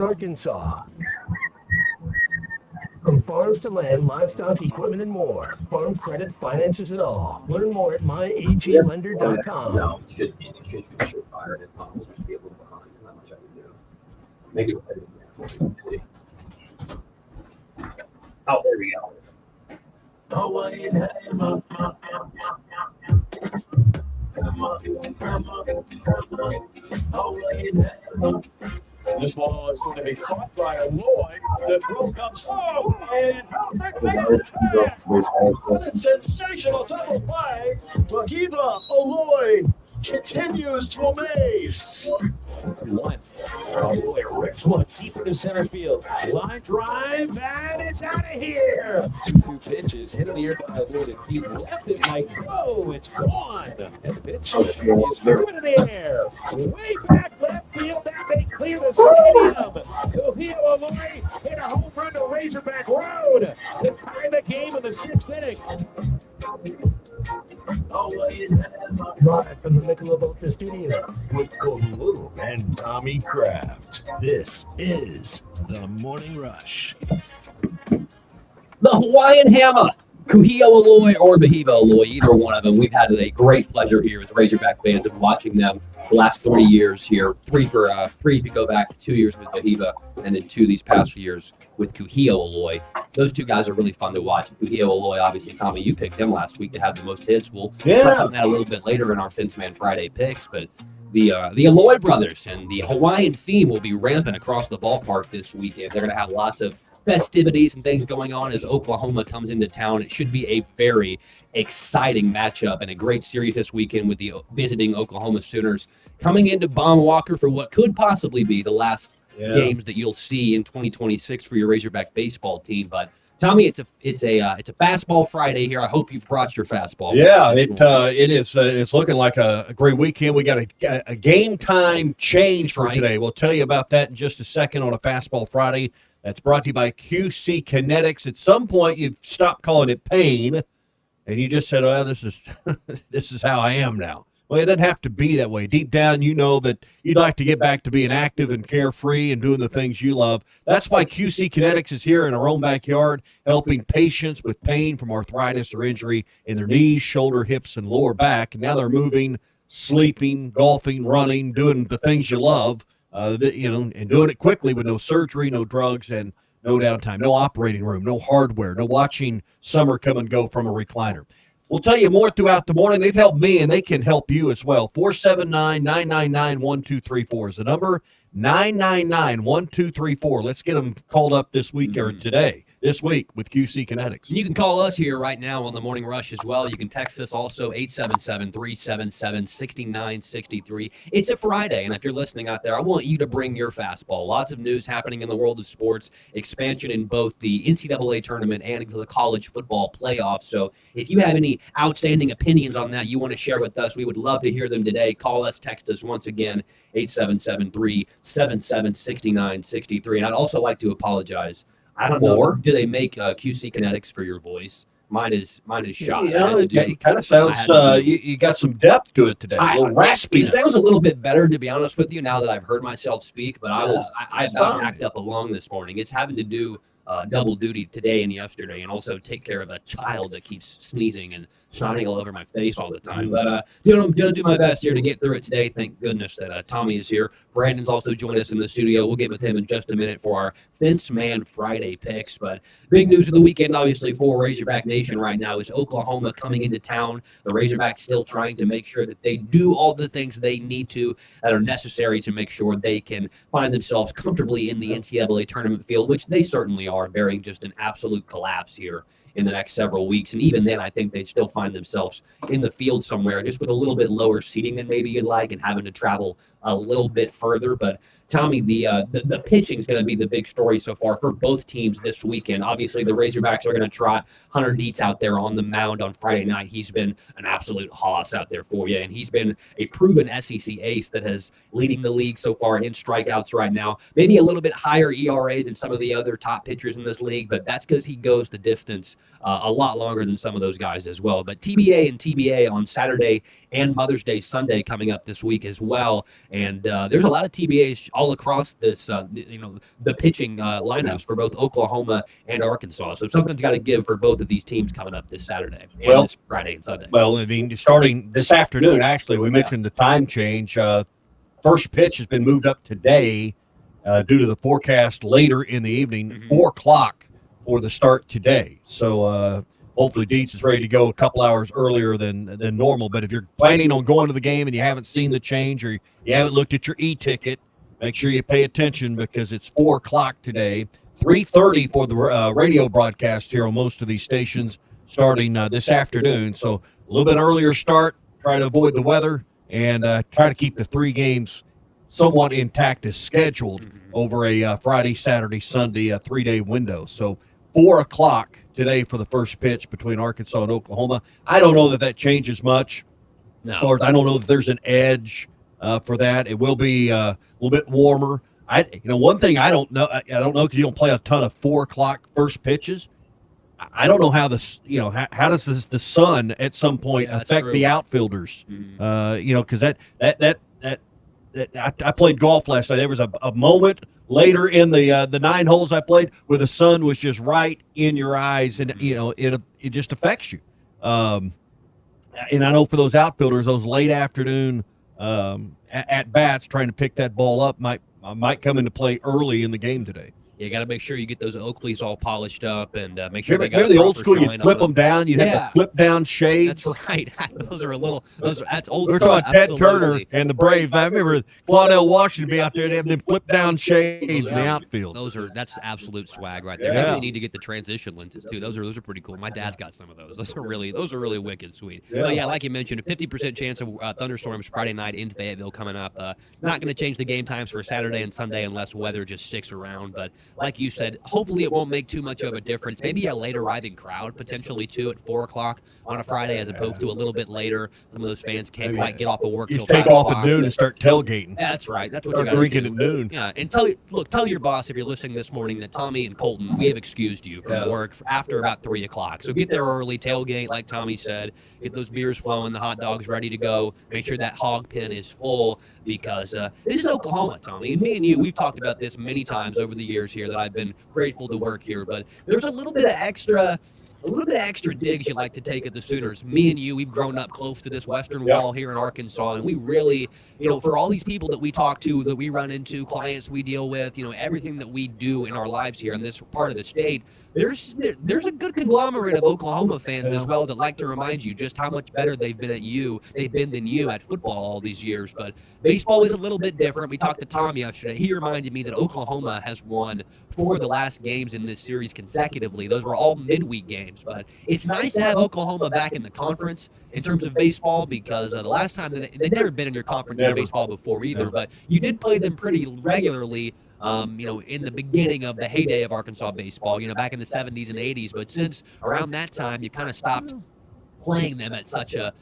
Arkansas. From farms to land, livestock, equipment, and more. Farm credit finances it all. Learn more at myaglender.com. No, it should be fired. If not, we'll just be a little behind. Not much I can do. Make it ready. Oh, there we go. Oh, what you This ball is going to be caught by Aloy. The throw comes home, and Halifax makes the tag. What a sensational double play. Lakiva Aloy continues to amaze. 2-1. Aloy rips one deep into center field. Line drive, and it's out of here. 2-2 pitches hit in the air by Aloy to deep left. It might go. It's gone. And the pitch is through into the air. Way back left field. That may clear the stadium. Cohio Aloy hit a home run to Razorback Road to tie the game in the 6th inning. Live from the Michelob Ultra Studios with Colton Little and Tommy Kraft. This is The Morning Rush. The Hawaiian Hammer, Kuhio Aloy or Mahiva Aloy, either one of them. We've had a great pleasure here as Razorback fans of watching them the last 3 years here. Three if you go back 2 years with Mahiva, and then 2 these past years with Kuhio Aloy. Those two guys are really fun to watch. Kuhio Aloy, obviously, Tommy, you picked him last week to have the most hits. We'll touch on that a little bit later in our Fence Man Friday picks, but the Aloy brothers and the Hawaiian theme will be rampant across the ballpark this weekend. They're going to have lots of festivities and things going on as Oklahoma comes into town. It should be a very exciting matchup and a great series this weekend with the visiting Oklahoma Sooners coming into Baum Walker for what could possibly be the last games that you'll see in 2026 for your Razorback baseball team. But Tommy, it's a Fastball Friday here. I hope you've brought your fastball. Yeah, it is. It's looking like a great weekend. We got a game time change for today. We'll tell you about that in just a second on a Fastball Friday. That's brought to you by QC Kinetics. At some point, you've stopped calling it pain, and you just said, "Oh, this is how I am now." Well, it doesn't have to be that way. Deep down, you know that you'd like to get back to being active and carefree and doing the things you love. That's why QC Kinetics is here in our own backyard, helping patients with pain from arthritis or injury in their knees, shoulder, hips, and lower back. And now they're moving, sleeping, golfing, running, doing the things you love. And doing it quickly with no surgery, no drugs, and no downtime, no operating room, no hardware, no watching summer come and go from a recliner. We'll tell you more throughout the morning. They've helped me, and they can help you as well. 479-999-1234 is the number, 999-1234. Let's get them called up this week or this week with QC Kinetics. You can call us here right now on the Morning Rush as well. You can text us also, 877-377-6963. It's a Friday, and if you're listening out there, I want you to bring your fastball. Lots of news happening in the world of sports, expansion in both the NCAA tournament and the college football playoffs. So if you have any outstanding opinions on that you want to share with us, we would love to hear them today. Call us, text us once again, 877-377-6963. And I'd also like to apologize. I don't know. Do they make QC Kinetics for your voice? Mine is shot. Yeah, it kind of sounds. You got some depth to it today. A little raspy. It sounds a little bit better, to be honest with you, now that I've heard myself speak. But I about backed up a lung this morning. It's having to do double duty today and yesterday, and also take care of a child that keeps sneezing and snotting all over my face all the time. But I'm going to do my best here to get through it today. Thank goodness that Tommy is here. Brandon's also joined us in the studio. We'll get with him in just a minute for our Fence Man Friday picks. But big news of the weekend, obviously, for Razorback Nation right now is Oklahoma coming into town. The Razorbacks still trying to make sure that they do all the things they need to that are necessary to make sure they can find themselves comfortably in the NCAA tournament field, which they certainly are, bearing just an absolute collapse here in the next several weeks. And even then, I think they'd still find themselves in the field somewhere, just with a little bit lower seating than maybe you'd like and having to travel a little bit further. But Tommy, the pitching is going to be the big story so far for both teams this weekend. Obviously, the Razorbacks are going to trot Hunter Dietz out there on the mound on Friday night. He's been an absolute hoss out there for you, and he's been a proven SEC ace that has leading the league so far in strikeouts right now. Maybe a little bit higher ERA than some of the other top pitchers in this league, but that's because he goes the distance a lot longer than some of those guys as well. But TBA and TBA on Saturday and Mother's Day Sunday coming up this week as well. And there's a lot of TBAs all across this, the pitching lineups for both Oklahoma and Arkansas. So something's got to give for both of these teams coming up this Saturday and this Friday and Sunday. Well, I mean, starting this afternoon, actually, we mentioned the time change. First pitch has been moved up today due to the forecast later in the evening, 4 o'clock for the start today. So hopefully Dietz is ready to go a couple hours earlier than normal. But if you're planning on going to the game and you haven't seen the change or you haven't looked at your e-ticket, make sure you pay attention because it's 4 o'clock today. 3:30 for the radio broadcast here on most of these stations starting this afternoon. So a little bit earlier start, try to avoid the weather, and try to keep the 3 games somewhat intact as scheduled over a Friday, Saturday, Sunday, 3-day window. So 4 o'clock today for the first pitch between Arkansas and Oklahoma. I don't know that changes much. No. As far as I don't know that there's an edge for that. It will be a little bit warmer. One thing I don't know because you don't play a ton of 4 o'clock first pitches. I don't know how how does the sun at some point affect the outfielders? Because I played golf last night. There was a moment later in the 9 holes I played where the sun was just right in your eyes, and it just affects you. And I know for those outfielders, those late afternoon at bats trying to pick that ball up might come into play early in the game today. You got to make sure you get those Oakleys all polished up and make sure they got the old school. You flip them. them down. You have the flip down shades. That's right. That's old. We're talking Ted Turner and the Braves. I remember Claudell Washington be out there. They have them flip down shades in the outfield. That's absolute swag right there. Maybe they need to get the transition lenses too. Those are pretty cool. My dad's got some of those. Those are really wicked sweet. Yeah. But yeah, like you mentioned, a 50% chance of thunderstorms Friday night in Fayetteville coming up. Not going to change the game times for Saturday and Sunday unless weather just sticks around. But like you said, hopefully it won't make too much of a difference. Maybe a late arriving crowd potentially too at 4 o'clock on a Friday as opposed to a little bit later. Some of those fans can't quite get off of work. Just take off at noon and start tailgating. Yeah, that's right. That's what you got to do. Drinking at noon. Yeah, and tell your boss if you're listening this morning that Tommy and Colton, we have excused you from work after about 3 o'clock. So get there early, tailgate like Tommy said. Get those beers flowing, the hot dogs ready to go. Make sure that hog pen is full because this is Oklahoma, Tommy. And me and you, we've talked about this many times over the years here that I've been grateful to work here. But there's a little bit of extra digs you like to take at the Sooners. Me and you, we've grown up close to this western wall here in Arkansas, and we really, for all these people that we talk to, that we run into, clients we deal with, everything that we do in our lives here in this part of the state, there's a good conglomerate of Oklahoma fans as well that like to remind you just how much better they've been than you at football all these years. But baseball is a little bit different. We talked to Tom yesterday. He reminded me that Oklahoma has won 4 of the last games in this series consecutively. Those were all midweek games. But it's nice to have Oklahoma back in the conference in terms of baseball because the last time they've never been in your conference in baseball before either. But you did play them pretty regularly. In the beginning of the heyday of Arkansas baseball, back in the 70s and 80s. But since around that time, you kind of stopped playing them at such a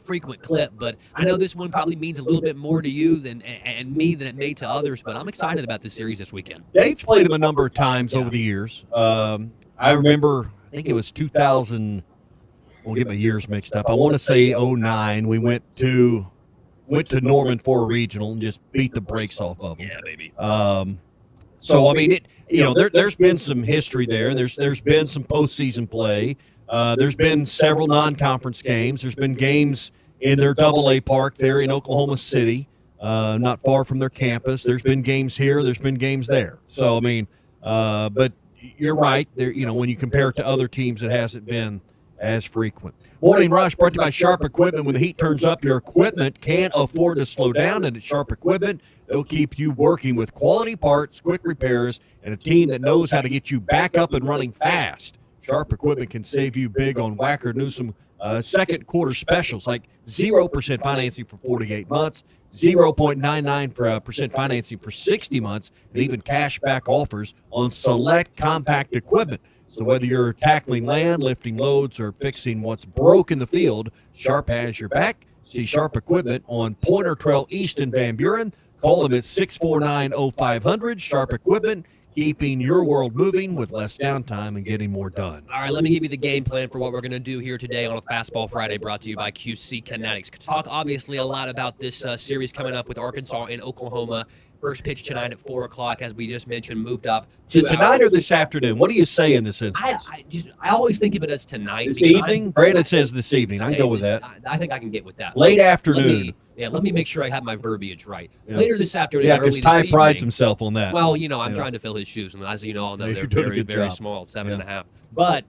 frequent clip. But I know this one probably means a little bit more to you and me than it may to others. But I'm excited about this series this weekend. Dave's played them a number of times over the years. I remember, I think it was 2000. We'll get my years mixed up. I want to say 09. We went to Norman for a regional and just beat the brakes off of them. Yeah, baby. So I mean, there's been some history there. There's been some postseason play. There's been several non-conference games. There's been games in their AA park there in Oklahoma City, not far from their campus. There's been games here. There's been games there. So I mean, but you're right. There, when you compare it to other teams, it hasn't been as frequent. Morning Rush brought to you by Sharp Equipment. When the heat turns up, your equipment can't afford to slow down, and at Sharp Equipment, they'll keep you working with quality parts, quick repairs, and a team that knows how to get you back up and running fast. Sharp Equipment can save you big on Wacker Newsom second quarter specials like 0% financing for 48 months, 0.99% financing for 60 months, and even cash back offers on select compact equipment. So whether you're tackling land, lifting loads, or fixing what's broke in the field, Sharp has your back. See Sharp Equipment on Pointer Trail East in Van Buren. Call them at 649-0500. Sharp Equipment, keeping your world moving with less downtime and getting more done. All right, let me give you the game plan for what we're going to do here today on a Fastball Friday brought to you by QC Kinetics. Talk obviously a lot about this series coming up with Arkansas and Oklahoma. First pitch tonight at 4 o'clock, as we just mentioned, moved up 2 Tonight hours. or this afternoon? What do you say in this instance? I always think of it as tonight. This because evening? Brandon says this evening. I can go with that. I think I can get with that. Late Let afternoon. me make sure I have my verbiage right. Yeah. Later this afternoon. Yeah, early because this Ty prides evening. himself on that. Well, I'm trying to fill his shoes, and as you know, Yeah, they're you're doing a very, good very job. small, 7.5. But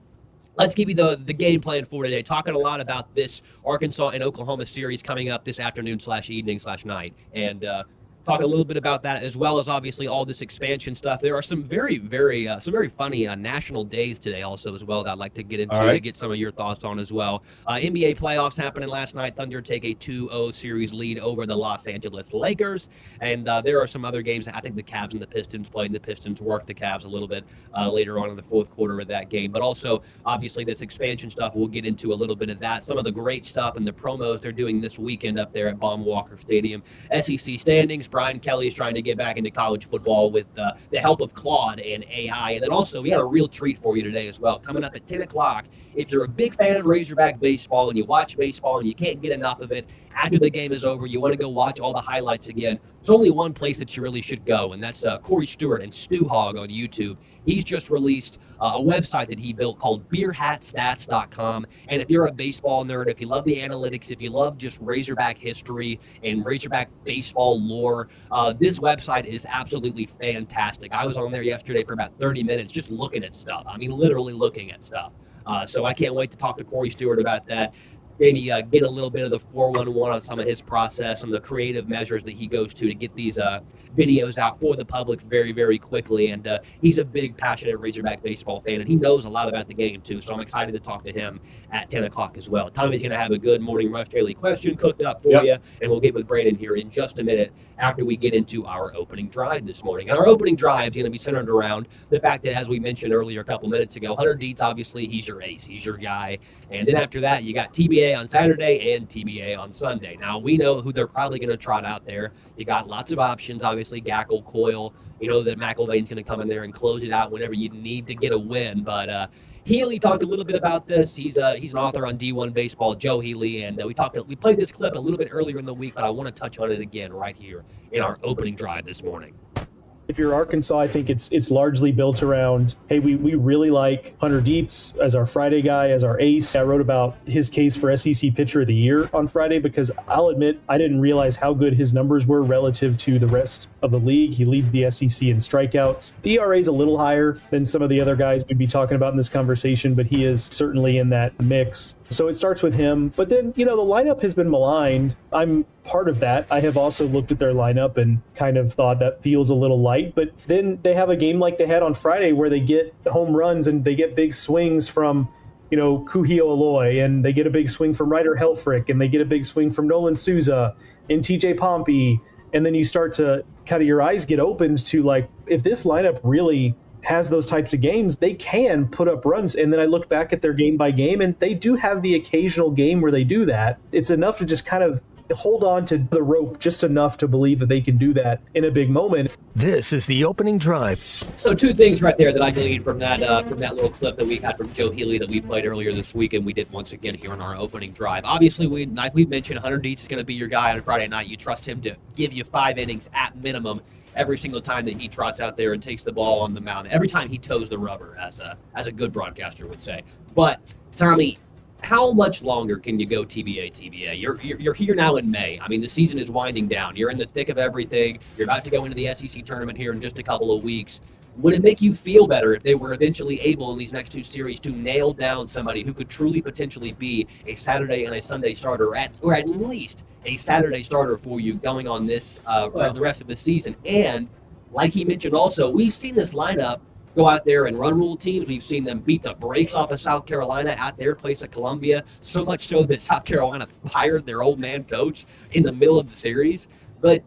let's give you the game plan for today. Talking a lot about this Arkansas and Oklahoma series coming up this afternoon/evening/night, and talk a little bit about that, as well as obviously all this expansion stuff. There are some very funny national days today also as well that I'd like to get into to get some of your thoughts on as well. NBA playoffs happening last night. Thunder take a 2-0 series lead over the Los Angeles Lakers, and there are some other games. I think the Cavs and the Pistons played, and the Pistons worked the Cavs a little bit later on in the fourth quarter of that game. But also, obviously, this expansion stuff, we'll get into a little bit of that. Some of the great stuff and the promos they're doing this weekend up there at Baum Walker Stadium. SEC standings, Brian Kelly is trying to get back into college football with the help of Claude and AI. And then also, we got a real treat for you today as well. Coming up at 10 o'clock, if you're a big fan of Razorback baseball and you watch baseball and you can't get enough of it, after the game is over, you want to go watch all the highlights again, there's only one place that you really should go, and that's Corey Stewart and Stu Hogg on YouTube. He's just released a website that he built called beerhatstats.com. And if you're a baseball nerd, if you love the analytics, if you love just Razorback history and Razorback baseball lore, this website is absolutely fantastic. I was on there yesterday for about 30 minutes just looking at stuff. I mean, literally looking at stuff. So I can't wait to talk to Corey Stewart about that. Maybe get a little bit of the 411 on some of his process and the creative measures that he goes to get these videos out for the public very, very quickly. And he's a big, passionate Razorback baseball fan, and he knows a lot about the game, too. So I'm excited to talk to him at 10 o'clock as well. Tommy's going to have a good Morning Rush Daily question cooked up for you, and we'll get with Brandon here in just a minute after we get into our opening drive this morning. And our opening drive is going to be centered around the fact that, as we mentioned earlier a couple minutes ago, Hunter Dietz, obviously, he's your ace. He's your guy. And then after that, you got TBA on Saturday and TBA on Sunday. Now, we know who they're probably going to trot out there. You got lots of options, obviously, Gackle, Coyle. You know that McElvain's going to come in there and close it out whenever you need to get a win. But Healy talked a little bit about this. He's an author on D1 Baseball, Joe Healy, and we played this clip a little bit earlier in the week, but I want to touch on it again right here in our opening drive this morning. If you're Arkansas, I think it's largely built around, hey, we really like Hunter Dietz as our Friday guy, as our ace. I wrote about his case for SEC Pitcher of the Year on Friday because I'll admit I didn't realize how good his numbers were relative to the rest of the league. He leads the SEC in strikeouts. The ERA is a little higher than some of the other guys we'd be talking about in this conversation, but he is certainly in that mix. So it starts with him. But then, the lineup has been maligned. I'm part of that. I have also looked at their lineup and kind of thought that feels a little light. But then they have a game like they had on Friday where they get home runs and they get big swings from, Kuhio Aloy, and they get a big swing from Ryder Helfrich, and they get a big swing from Nolan Souza and TJ Pompey. And then you start to kind of your eyes get opened to, like, if this lineup really has those types of games, they can put up runs. And then I look back at their game by game, and they do have the occasional game where they do that. It's enough to just kind of hold on to the rope just enough to believe that they can do that in a big moment. This is the opening drive. So two things right there that I gleaned from that little clip that we had from Joe Healy that we played earlier this week, and we did once again here on our opening drive. Obviously, like we mentioned, Hunter Dietz is going to be your guy on Friday night. You trust him to give you 5 innings at minimum every single time that he trots out there and takes the ball on the mound. Every time he toes the rubber, as a good broadcaster would say. But Tommy, how much longer can you go TBA? You're here now in May. I mean, the season is winding down. You're in the thick of everything. You're about to go into the SEC tournament here in just a couple of weeks. Would it make you feel better if they were eventually able in these next 2 series to nail down somebody who could truly potentially be a Saturday and a Sunday starter, or at least a Saturday starter for you going on this the rest of the season? And like he mentioned also, we've seen this lineup go out there and run rule teams. We've seen them beat the brakes off of South Carolina at their place at Columbia, so much so that South Carolina fired their old man coach in the middle of the series. But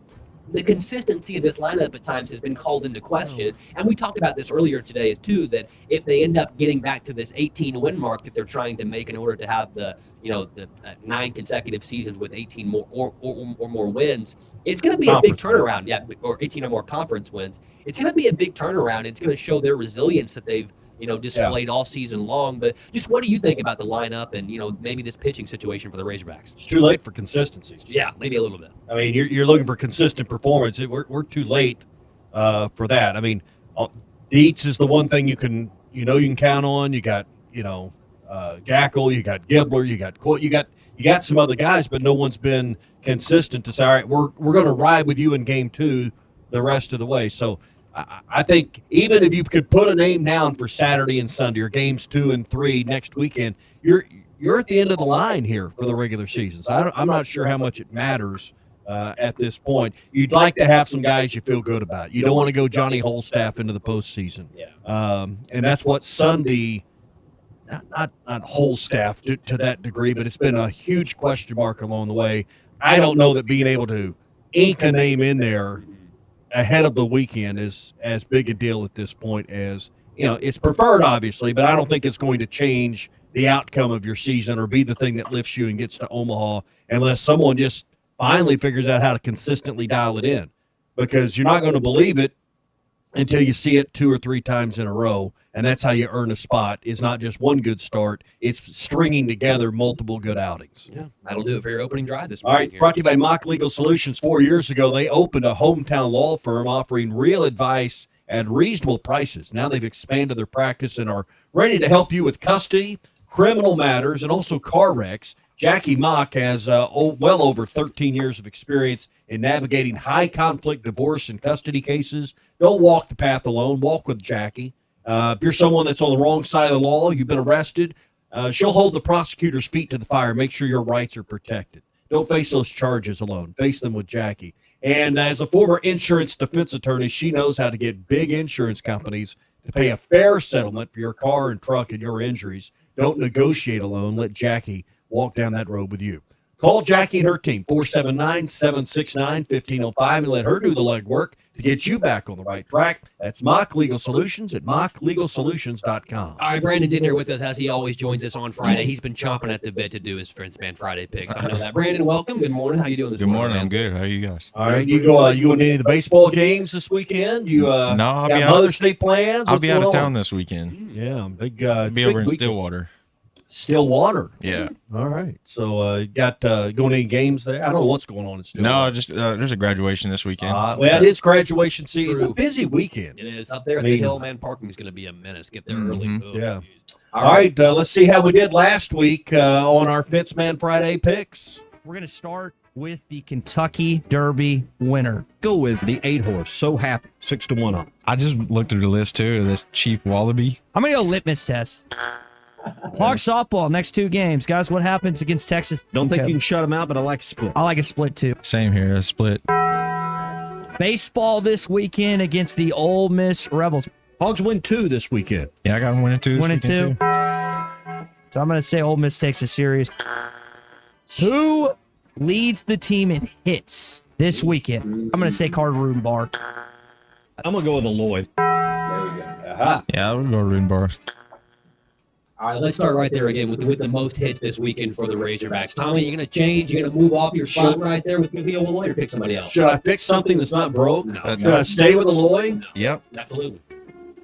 the consistency of this lineup at times has been called into question. And we talked about this earlier today too, that if they end up getting back to this 18 win mark that they're trying to make in order to have the 9 consecutive seasons with 18 more or more wins, it's going to be a big turnaround. Yeah, or 18 or more conference wins. It's going to be a big turnaround. It's going to show their resilience that they've displayed all season long. But just what do you think about the lineup and, maybe this pitching situation for the Razorbacks? It's too late for consistency. Yeah, maybe a little bit. I mean, you're looking for consistent performance. We're too late for that. I mean, Dietz is the one thing you can count on. You got Gackle, you got Gibbler, you got Coy, you got some other guys, but no one's been consistent to say, all right, we're going to ride with you in game 2 the rest of the way. So I think even if you could put a name down for Saturday and Sunday or games 2 and 3 next weekend, you're at the end of the line here for the regular season. So I'm not sure how much it matters at this point. You'd like to have some guys you feel good about. You don't want to go Johnny Holstaff into the postseason. Yeah. And that's what Sunday, not whole staff to that degree, but it's been a huge question mark along the way. I don't know that being able to ink a name in there ahead of the weekend is as big a deal at this point as, it's preferred, obviously, but I don't think it's going to change the outcome of your season or be the thing that lifts you and gets to Omaha unless someone just finally figures out how to consistently dial it in, because you're not going to believe it until you see it 2 or 3 times in a row, and that's how you earn a spot. It's not just one good start. It's stringing together multiple good outings. Yeah, that'll do it for your opening drive this All morning. right, brought to you by Mock Legal Solutions. 4 years ago, they opened a hometown law firm offering real advice at reasonable prices. Now they've expanded their practice and are ready to help you with custody, criminal matters, and also car wrecks. Jackie Mock has well over 13 years of experience in navigating high-conflict divorce and custody cases. Don't walk the path alone. Walk with Jackie. If you're someone that's on the wrong side of the law, you've been arrested, she'll hold the prosecutor's feet to the fire, make sure your rights are protected. Don't face those charges alone. Face them with Jackie. And as a former insurance defense attorney, she knows how to get big insurance companies to pay a fair settlement for your car and truck and your injuries. Don't negotiate alone. Let Jackie walk down that road with you. Call Jackie and her team, 479-769-1505, and let her do the legwork to get you back on the right track. That's Mock Legal Solutions at mocklegalsolutions.com. All right, Brandon's in here with us as he always joins us on Friday. He's been chomping at the bit to do his Fence Man Friday picks. I know that. Brandon, welcome. Good morning. How you doing this morning? Good morning. Man? I'm good. How are you guys? All right, you going to any of the baseball games this weekend? You No, I'll got be Mother's Day plans? I'll What's be out going of town on? this weekend. Yeah, big. I'll be big over in weekend. Stillwater. Stillwater. Yeah. All right. So got going to any games there? I don't know what's going on in Stillwater. No, just there's a graduation this weekend. Well, it is graduation season. It's a busy weekend. It is. Up there at the hill, man. Parking is going to be a menace. Get there early. Mhm. Oh, Yeah. geez. All right. Let's see how we did last week on our Fence Man Friday picks. We're going to start with the Kentucky Derby winner. Go with the 8-horse. So happy. 6-1 on. I just looked at the list too. This Chief Wallaby. I'm going to go litmus test. Hog softball, next 2 games. Guys, what happens against Texas? Don't think Okay. you can shut them out, but I like split. I like a split, too. Same here. A split. Baseball this weekend against the Ole Miss Rebels. Hogs win 2 this weekend. Yeah, I got 1 and 2. this 1 and 2. weekend, too. So I'm going to say Ole Miss takes a series. Who leads the team in hits this weekend? I'm going to say Carter Rudenbar. I'm going to go with the Lloyd. There we go. Aha. Yeah, I would go Rudenbar. All right, let's start right there again with the most hits this weekend for the Razorbacks. Tommy, you going to change? You going to move off your spot right there with Miguel Willoy or pick somebody else? Should I pick something that's not broke? No. Should I stay with the Lloyd? Yep. Absolutely.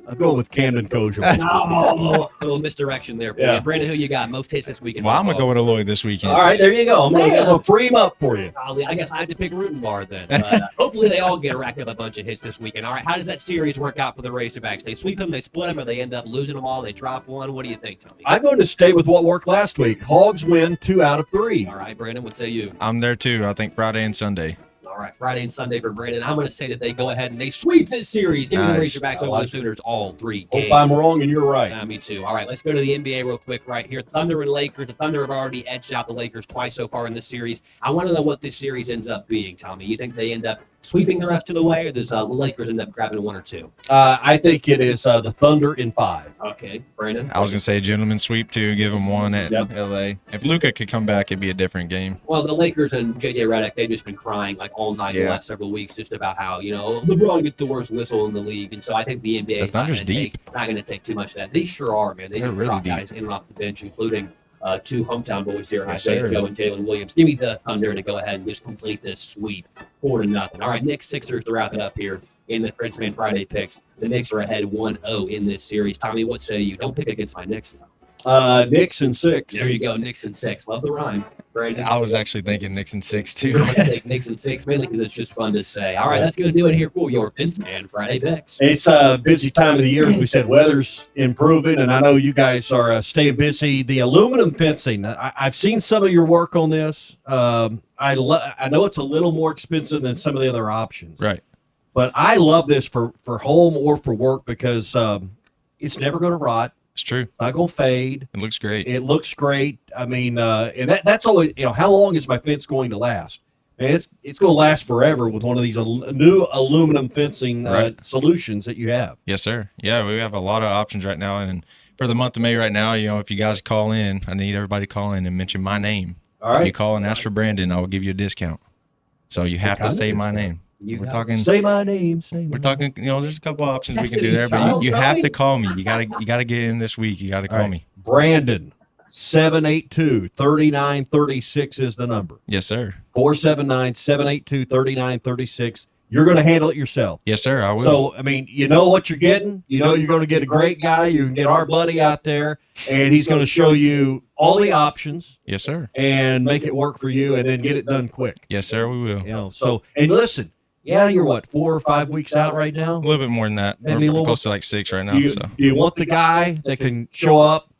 I'll go with Camden Kojo. No, a little misdirection there. For Yeah. you. Brandon, who you got? Most hits this weekend? Well, I'm gonna go with Lloyd this weekend. All right, there you go. I'm going to free him up for you. I guess I have to pick Rudenbar then. But, hopefully they all get racked up a bunch of hits this weekend. All right, how does that series work out for the Razorbacks? They sweep them, they split them, or they end up losing them all? They drop one? What do you think, Tommy? I'm going to stay with what worked last week. Hogs win 2 out of 3. All right, Brandon, what say you? I'm there too. I think Friday and Sunday. All right, Friday and Sunday for Brandon. I'm going to say that they go ahead and they sweep this series. Give me the Nice. Razorbacks over the Sooners all 3 Hope games. I'm wrong and you're right. Me too. All right, let's go to the NBA real quick right here. Thunder and Lakers. The Thunder have already edged out the Lakers twice so far in this series. I want to know what this series ends up being, Tommy. You think they end up sweeping the rest of the way, or does the Lakers end up grabbing 1 or 2? I think it is the Thunder in 5. Okay, Brandon? I was gonna say gentleman sweep too. Give them 1 at Yep. LA. If Luka could come back, it'd be a different game. Well, the Lakers and JJ Redick, they've just been crying like all night the Yeah. last several weeks just about how, LeBron gets the worst whistle in the league. And so I think the NBA The is not Thunder's going to take too much of that. They sure are, man. They They're just really drop deep. guys in and off the bench, including 2 hometown boys here, Yes, Isaiah sir. Joe and Jalen Williams. Give me the Thunder to go ahead and just complete this sweep 4-0. All right, Knicks, Sixers to wrap it up here. in the Princeman Friday picks. The Knicks are ahead 1-0 in this series. Tommy, what say you? Don't pick against my Knicks now. Knicks in 6. There you go, Knicks in 6. Love the rhyme. Brandon? I was actually thinking Knicks in 6 I'm too. going to take Knicks in 6, mainly because it's just fun to say. All right, that's going to do it here for your Princeman Friday picks. It's a busy time of the year, as we said. Weather's improving, and I know you guys are staying busy. The aluminum fencing, I've seen some of your work on this. I know it's a little more expensive than some of the other options. Right. But I love this for home or for work because it's never going to rot. It's true. Not going to fade. It looks great. It looks great. I mean, and that's always, how long is my fence going to last? And it's going to last forever with one of these new aluminum fencing solutions that you have. Yes, sir. Yeah, we have a lot of options right now. And for the month of May right now, if you guys call in, I need everybody to call in and mention my name. All right. If you call and ask for Brandon, I will give you a discount. So you have to say my name. We're talking. Say my name. We're talking. There's a couple options we can do there, but you have to call me. You gotta get in this week. You gotta call me. Brandon, 782-3936 is the number. Yes, sir. 479-782-3936. You're going to handle it yourself. Yes, sir. I will. So, I mean, you know what you're getting. You know you're going to get a great guy. You can get our buddy out there, and he's going to show you all the options. Yes, sir. And make it work for you, and then get it done quick. Yes, sir. We will. So, and listen, you're what, 4 or 5 weeks out right now? A little bit more than that. Maybe We're close to like 6 right now. Do you want the guy that can show up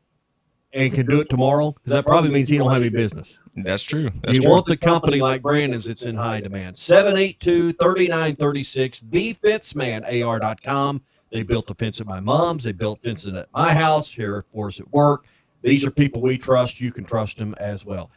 and can do it tomorrow? Because that probably means he don't have any business. That's true. You want the company like Brandon's that's in high demand. 782-3936, thefencemanAR.com. They built the fence at my mom's. They built fencing at my house, here for us at work. These are people we trust. You can trust them as well.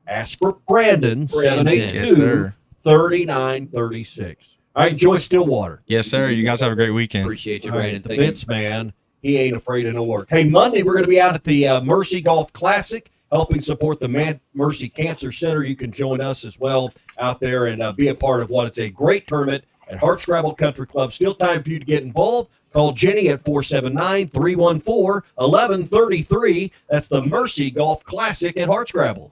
Ask for Brandon, 782-3936. All right, Joy Stillwater. Yes, sir. You guys have a great weekend. Appreciate you, All Brandon. right, the fence man, he ain't afraid of no work. Hey, Monday we're going to be out at the Mercy Golf Classic, helping support the Mercy Cancer Center. You can join us as well out there and be a part of what it's a great tournament at Hartscrabble Country Club. Still time for you to get involved. Call Jenny at 479-314-1133. That's the Mercy Golf Classic at Hartscrabble.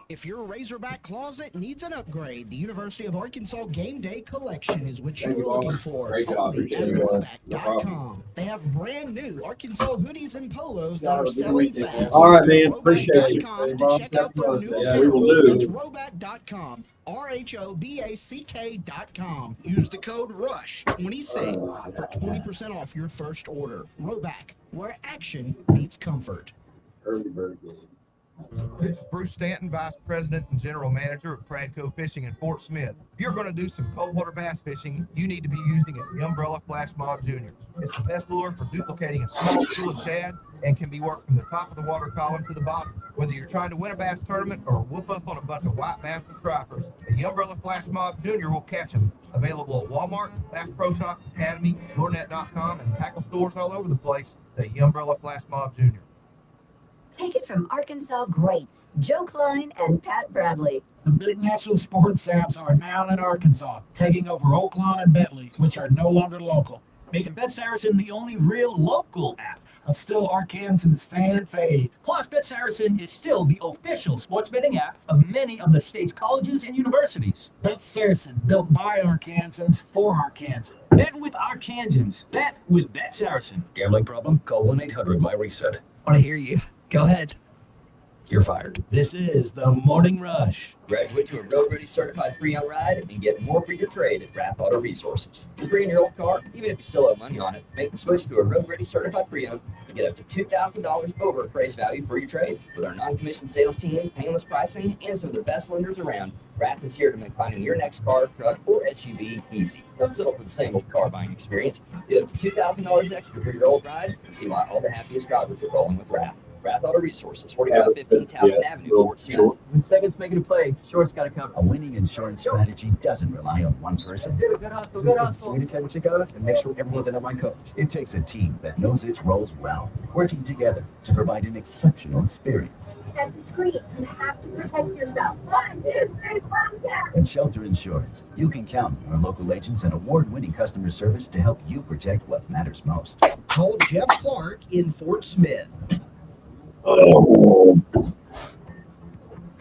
If your Razorback closet needs an upgrade, the University of Arkansas Game Day Collection is what you're looking for. Only at Razorback.com. They have brand new Arkansas hoodies and polos that are selling fast. All right, man. Appreciate it. To check out their new Yeah, we will apparel. do. It's Roback.com. RHOBACK.com. Use the code RUSH26 for 20% off your first order. Roback, where action meets comfort. Early bird game. This is Bruce Stanton, Vice President and General Manager of Pradco Fishing in Fort Smith. If you're going to do some cold water bass fishing, you need to be using the Umbrella Flash Mob Jr. It's the best lure for duplicating a small school of shad and can be worked from the top of the water column to the bottom. Whether you're trying to win a bass tournament or whoop up on a bunch of white bass and stripers, the Umbrella Flash Mob Jr. will catch them. Available at Walmart, Bass Pro Shops, Academy, Doornet.com, and tackle stores all over the place. The Umbrella Flash Mob Jr. Take it from Arkansas greats, Joe Klein and Pat Bradley. The big national sports apps are now in Arkansas, taking over Oaklawn and Bentley, which are no longer local, making Bet Saracen the only real local app. But still Arkansans fan fave. Plus, Bet Saracen is still the official sports betting app of many of the state's colleges and universities. Bet Saracen, built by Arkansans for Arkansans. Bet with Arkansans. Bet with Bet Saracen. Gambling problem? Call 1-800-MY-RESET. Want to hear you. Go ahead. You're fired. This is the Morning Rush. Graduate to a Road Ready Certified Pre-Owned ride and get more for your trade at Rath Auto Resources. You bring your old car, even if you still owe money on it, make the switch to a Road Ready Certified Pre-Owned and get up to $2,000 over appraised value for your trade. With our non-commissioned sales team, painless pricing, and some of the best lenders around, Rath is here to make finding your next car, truck, or SUV easy. Don't settle for the same old car buying experience. Get up to $2,000 extra for your old ride and see why all the happiest drivers are rolling with Rath. Rath Auto Resources, 4515 Towson Avenue, Fort Smith. When seconds making a play, short's got to cover. A winning insurance strategy doesn't rely on one person. Good hustle, good hustle. Communicate with your guys and make sure everyone's under my coach. It takes a team that knows its roles well, working together to provide an exceptional experience. At the screen, you have to protect yourself. 1, 2, 3, 4, At Shelter Insurance, you can count on our local agents and award-winning customer service to help you protect what matters most. Call Jeff Clark in Fort Smith.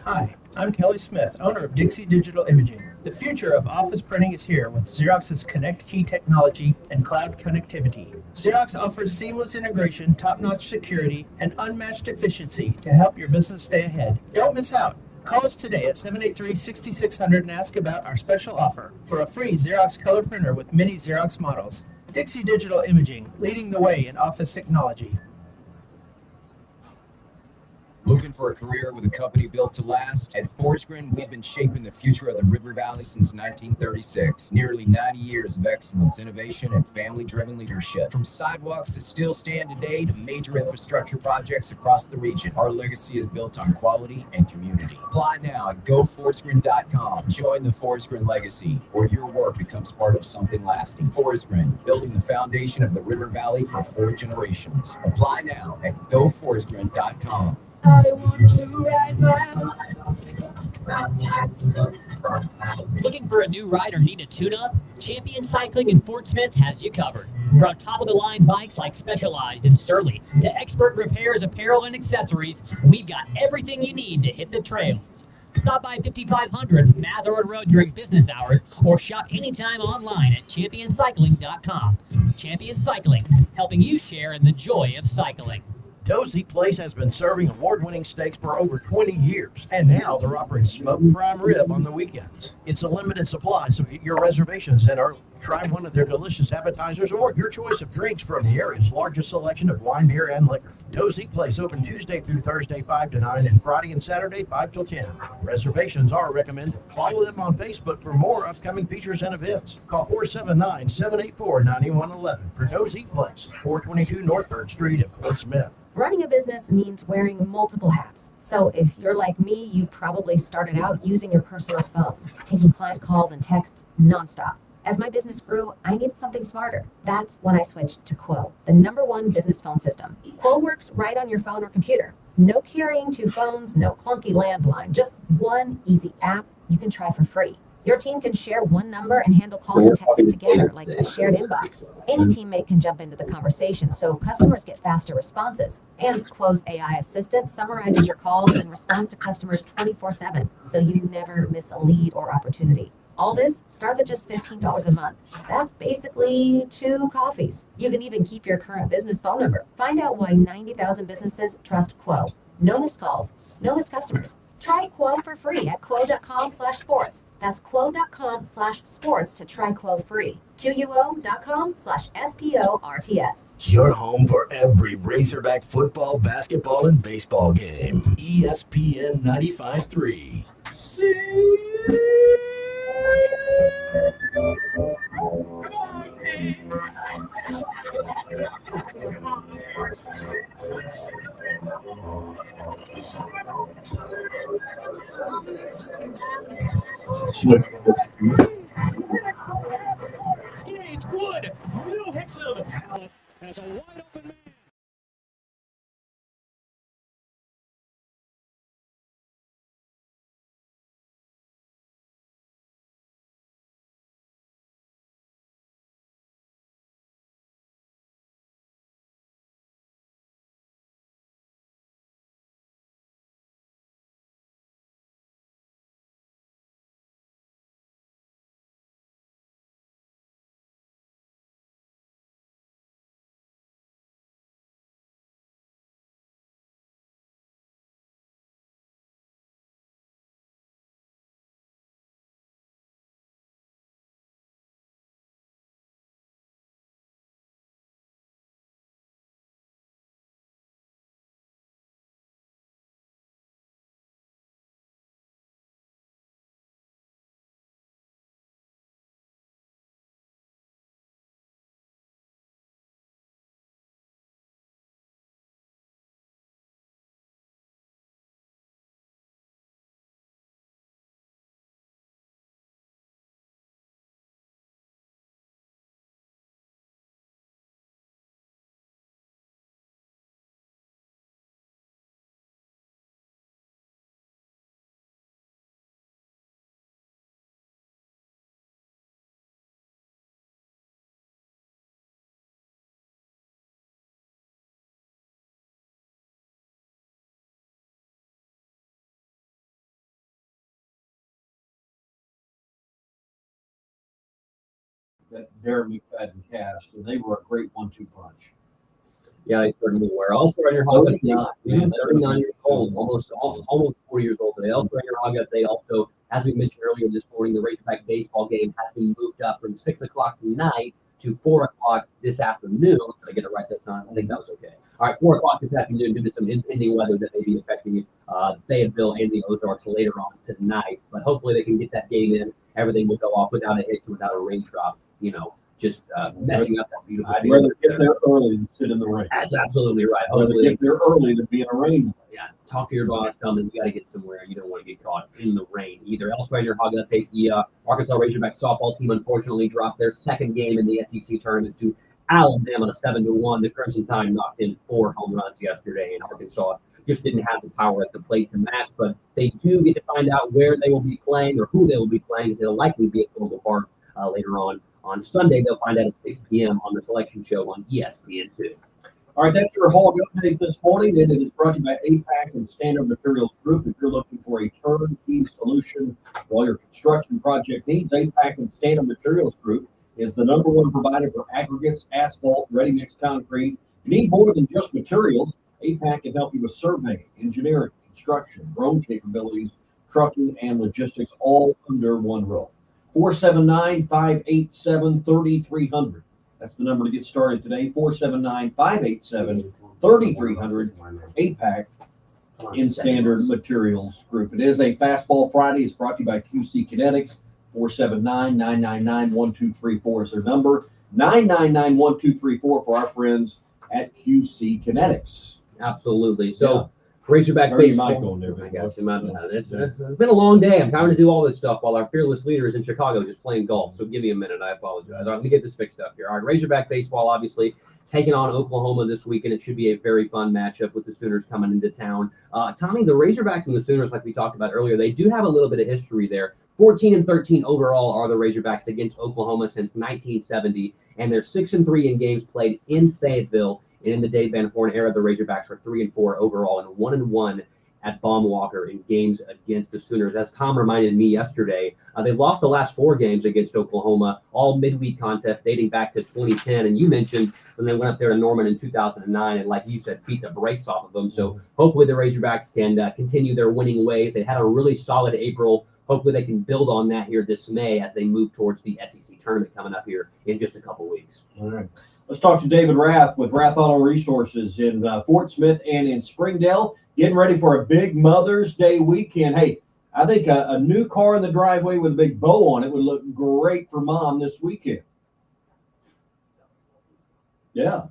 Hi, I'm Kelly Smith, owner of Dixie Digital Imaging. The future of office printing is here with Xerox's Connect Key technology and cloud connectivity. Xerox offers seamless integration, top-notch security, and unmatched efficiency to help your business stay ahead. Don't miss out. Call us today at 783-6600 and ask about our special offer for a free Xerox color printer with many Xerox models. Dixie Digital Imaging, leading the way in office technology. Looking for a career with a company built to last? At Forsgren, we've been shaping the future of the River Valley since 1936. Nearly 90 years of excellence, innovation, and family-driven leadership. From sidewalks that still stand today to major infrastructure projects across the region, our legacy is built on quality and community. Apply now at goforsgren.com. Join the Forsgren legacy, where your work becomes part of something lasting. Forsgren, building the foundation of the River Valley for 4 generations. Apply now at goforsgren.com. I want to ride my Looking for a new ride or need a tune-up? Champion Cycling in Fort Smith has you covered. From top-of-the-line bikes like Specialized and Surly to expert repairs, apparel, and accessories, we've got everything you need to hit the trails. Stop by 5500 Mazard Road during business hours or shop anytime online at championcycling.com. Champion Cycling, helping you share in the joy of cycling. Dozy Place has been serving award-winning steaks for over 20 years, and now they're offering smoked prime rib on the weekends. It's a limited supply, so get your reservations in early. Try one of their delicious appetizers or your choice of drinks from the area's largest selection of wine, beer, and liquor. Dozy Place open Tuesday through Thursday 5 to 9 and Friday and Saturday 5 till 10. Reservations are recommended. Follow them on Facebook for more upcoming features and events. Call 479-784-9111 for Dozy Place, 422 North 3rd Street in Fort Smith. Running a business means wearing multiple hats. So if you're like me, you probably started out using your personal phone, taking client calls and texts nonstop. As my business grew, I needed something smarter. That's when I switched to Quo, the #1 business phone system. Quo works right on your phone or computer. No carrying 2 phones, no clunky landline, just one easy app you can try for free. Your team can share one number and handle calls and texts together like a shared inbox. Any teammate can jump into the conversation, so customers get faster responses. And Quo's AI assistant summarizes your calls and responds to customers 24/7, so you never miss a lead or opportunity. All this starts at just $15 a month. That's basically 2 coffees. You can even keep your current business phone number. Find out why 90,000 businesses trust Quo. No missed calls, no missed customers. Try Quo for free at quo.com/sports. That's quo.com/sports to try Quo free. QUO.com/SPORTS. Your home for every Razorback football, basketball, and baseball game. ESPN 95.3. Gage Wood, middle hits him. Has a wide open man. that Darren McFadden cast, and they were a great 1-2 punch. Yeah, they certainly were. Also, Ranger Hog, 39 years old, almost 4 years old today. Also, Ranger Hog, they also, as we mentioned earlier this morning, the Razorback baseball game has been moved up from 6 o'clock tonight to 4 o'clock this afternoon. Did I get it right that time? I think that was okay. All right, 4 o'clock this afternoon due to some impending weather that may be affecting Fayetteville and the Ozarks later on tonight. But hopefully they can get that game in. Everything will go off without a hitch, without a raindrop, just messing up that beautiful I'd field. rather get there early than sit in the rain. That's absolutely right. I'd rather get there early than be in a rain. Yeah, talk to your boss, tell them you got to get somewhere. You don't want to get caught in the rain either. Elsewhere, Ranger Hog update: the Arkansas Razorback softball team unfortunately dropped their second game in the SEC tournament to Alabama 7-1. The Crimson Tide knocked in 4 home runs yesterday, and Arkansas just didn't have the power at the plate to match. But they do get to find out where they will be playing or who they will be playing, as they'll likely be at Global Park later on. On Sunday, they'll find out at 6 p.m. on the selection show on ESPN2. All right, that's your Hog update this morning, and it is brought to you by APAC and Standard Materials Group. If you're looking for a turnkey solution for all your construction project needs, APAC and Standard Materials Group is the #1 provider for aggregates, asphalt, ready-mix concrete. You need more than just materials. APAC can help you with surveying, engineering, construction, drone capabilities, trucking, and logistics, all under one roof. 479-587-3300. That's the number to get started today. 479-587-3300. APAC in Standard Materials Group. It is a Fastball Friday. It's brought to you by QC Kinetics. 479-999-1234 is their number. 999-1234 for our friends at QC Kinetics. Absolutely. So, Razorback baseball. It's been a long day. I'm trying to do all this stuff while our fearless leader is in Chicago just playing golf. So give me a minute. I apologize. Let me get this fixed up here. All right, Razorback baseball, obviously, taking on Oklahoma this weekend. It should be a very fun matchup with the Sooners coming into town. Tommy, the Razorbacks and the Sooners, like we talked about earlier, they do have a little bit of history there. 14-13 overall are the Razorbacks against Oklahoma since 1970, and they're 6-3 in games played in Fayetteville. And in the Dave Van Horn era, the Razorbacks were 3-4 overall and 1-1 at Baum Walker in games against the Sooners. As Tom reminded me yesterday, they lost the last 4 games against Oklahoma, all midweek contests dating back to 2010. And you mentioned when they went up there to Norman in 2009, and like you said, beat the brakes off of them. So hopefully the Razorbacks can continue their winning ways. They had a really solid April. Hopefully they can build on that here this May as they move towards the SEC tournament coming up here in just a couple weeks. All right. Let's talk to David Rath with Rath Auto Resources in Fort Smith and in Springdale. Getting ready for a big Mother's Day weekend. Hey, I think a new car in the driveway with a big bow on it would look great for Mom this weekend. Yeah.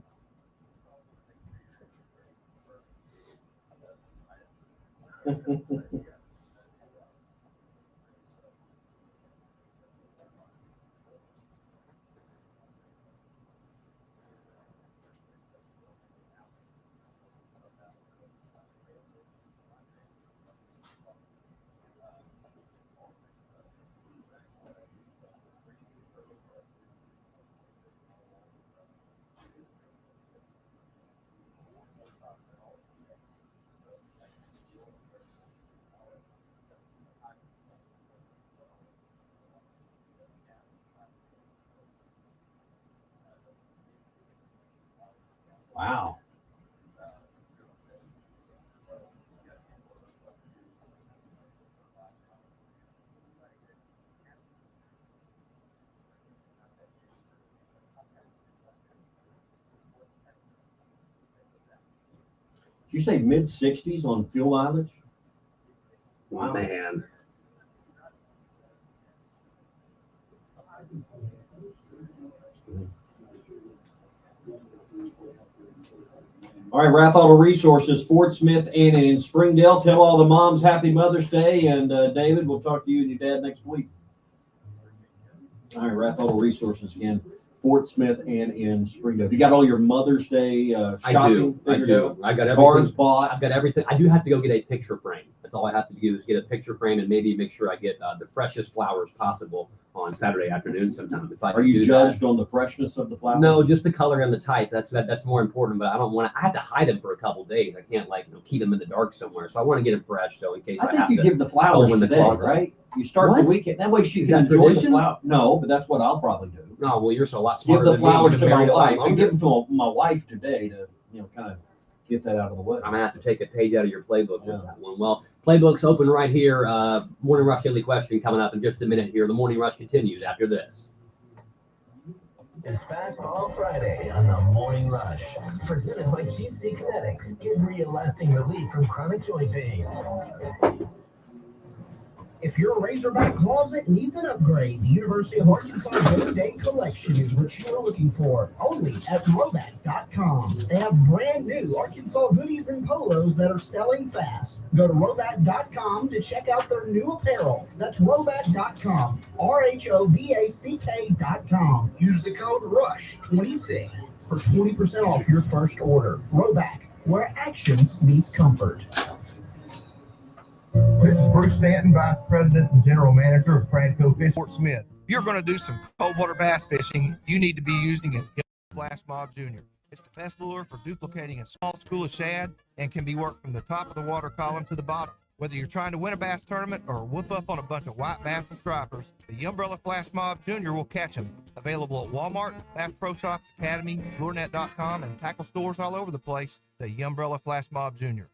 Wow. Did you say mid-60s on fuel mileage? Wow. Man. All right, Rath Auto Resources, Fort Smith and in Springdale. Tell all the moms happy Mother's Day. And David, we'll talk to you and your dad next week. All right, Rath Auto Resources again, Fort Smith and in Springdale. You got all your Mother's Day shopping? I do. I got everything. Cards bought. I've got everything. I do have to go get a picture frame. That's all I have to do is get a picture frame and maybe make sure I get the freshest flowers possible on Saturday afternoon sometime. If I Are can you do judged that. on the freshness of the flowers? No, just the color and the type. That's more important. But I don't want to. I have to hide them for a couple days. I can't keep them in the dark somewhere. So I want to get them fresh. So in case I I think have you to give the flowers in the today, closet. right? You start What? the weekend. That way she Is can that enjoy the tradition? flower. No, but that's what I'll probably do. No, well, you're so a lot Give smarter the than me. flowers You've to been my married a lot wife. I longer. give them to my wife today to, kind of get that out of the way. I'm gonna have to take a page out of your playbook with that one. Well, playbook's open right here. Morning Rush Daily Question coming up in just a minute here. The Morning Rush continues after this. It's Fastball Friday on the Morning Rush. Presented by QC Kinetics. Get real lasting relief from chronic joint pain. If your Razorback closet needs an upgrade, the University of Arkansas Game Day Collection is what you are looking for. Only at Roback.com. They have brand new Arkansas hoodies and polos that are selling fast. Go to Roback.com to check out their new apparel. That's Roback.com. RHOBACK.com. Use the code RUSH26 for 20% off your first order. Roback, where action meets comfort. This is Bruce Stanton, Vice President and General Manager of Pradco Fishing Fort Smith. If you're going to do some cold water bass fishing, you need to be using a Flash Mob Junior. It's the best lure for duplicating a small school of shad and can be worked from the top of the water column to the bottom. Whether you're trying to win a bass tournament or whoop up on a bunch of white bass and stripers, the Umbrella Flash Mob Junior will catch them. Available at Walmart, Bass Pro Shops, Academy, LureNet.com, and tackle stores all over the place, the Umbrella Flash Mob Junior.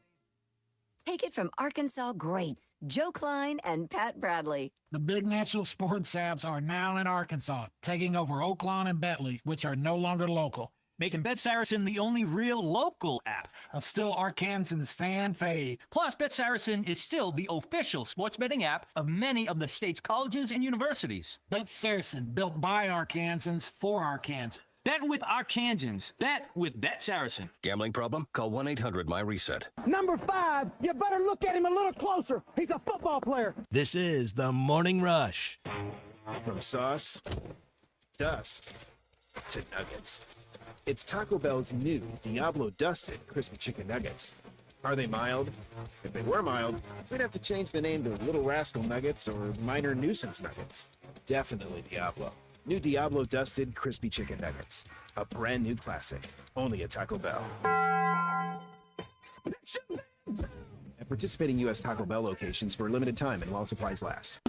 Take it from Arkansas greats, Joe Klein and Pat Bradley. The big national sports apps are now in Arkansas, taking over Oaklawn and Bentley, which are no longer local. Making Bet Saracen the only real local app. Still Arkansas's fan fave. Plus, Bet Saracen is still the official sports betting app of many of the state's colleges and universities. Bet Saracen, built by Arkansans for Arkansans. Bet with Arkansans. Bet with Bet Saracen. Gambling problem? Call 1-800-MY-RESET. Number 5, you better look at him a little closer. He's a football player. This is the Morning Rush. From sauce, dust, to nuggets. It's Taco Bell's new Diablo Dusted Crispy Chicken Nuggets. Are they mild? If they were mild, we'd have to change the name to Little Rascal Nuggets or Minor Nuisance Nuggets. Definitely Diablo. New Diablo Dusted Crispy Chicken Nuggets. A brand new classic. Only at Taco Bell. At participating U.S. Taco Bell locations for a limited time and while supplies last.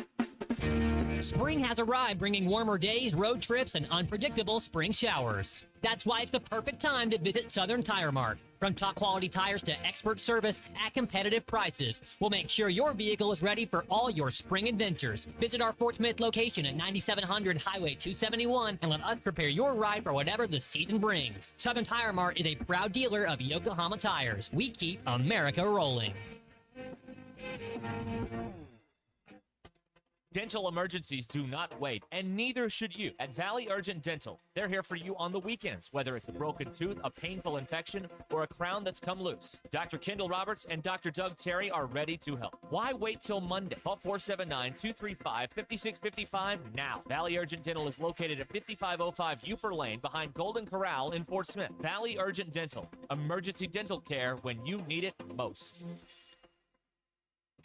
Spring has arrived, bringing warmer days, road trips, and unpredictable spring showers. That's why it's the perfect time to visit Southern Tire Mart. From top quality tires to expert service at competitive prices, we'll make sure your vehicle is ready for all your spring adventures. Visit our Fort Smith location at 9700 Highway 271 and let us prepare your ride for whatever the season brings. Southern Tire Mart is a proud dealer of Yokohama tires. We keep America rolling. Dental emergencies do not wait, and neither should you. At Valley Urgent Dental, they're here for you on the weekends, whether it's a broken tooth, a painful infection, or a crown that's come loose. Dr. Kendall Roberts and Dr. Doug Terry are ready to help. Why wait till Monday? Call 479-235-5655 now. Valley Urgent Dental is located at 5505 Uper Lane behind Golden Corral in Fort Smith. Valley Urgent Dental, emergency dental care when you need it most.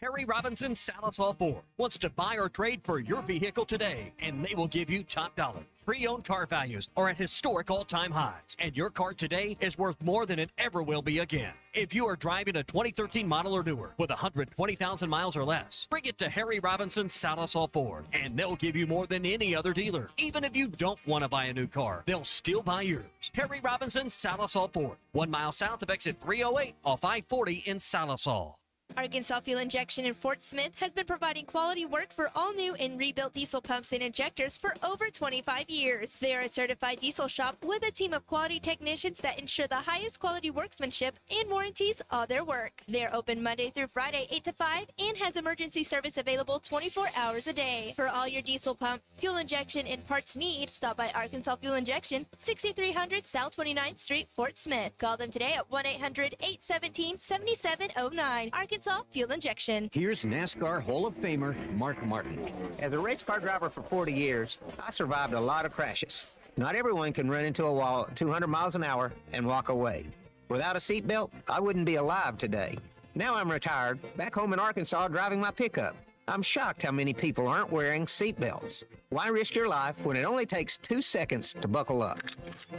Harry Robinson Salisal Ford wants to buy or trade for your vehicle today, and they will give you top dollar. Pre-owned car values are at historic all-time highs, and your car today is worth more than it ever will be again. If you are driving a 2013 model or newer with 120,000 miles or less, bring it to Harry Robinson Salisal Ford, and they'll give you more than any other dealer. Even if you don't want to buy a new car, they'll still buy yours. Harry Robinson Salisal Ford, 1 mile south of exit 308 off I-40 in Salisal. Arkansas Fuel Injection in Fort Smith has been providing quality work for all new and rebuilt diesel pumps and injectors for over 25 years. They are a certified diesel shop with a team of quality technicians that ensure the highest quality workmanship and warranties all their work. They are open Monday through Friday 8 to 5 and has emergency service available 24 hours a day. For all your diesel pump, fuel injection, and parts need, stop by Arkansas Fuel Injection, 6300 South 29th Street, Fort Smith. Call them today at 1-800-817-7709. Arkansas Fuel Injection. Here's NASCAR Hall of Famer Mark Martin. As a race car driver for 40 years, I survived a lot of crashes. Not everyone can run into a wall at 200 miles an hour and walk away. Without a seatbelt, I wouldn't be alive today. Now I'm retired, back home in Arkansas driving my pickup. I'm shocked how many people aren't wearing seatbelts. Why risk your life when it only takes 2 seconds to buckle up?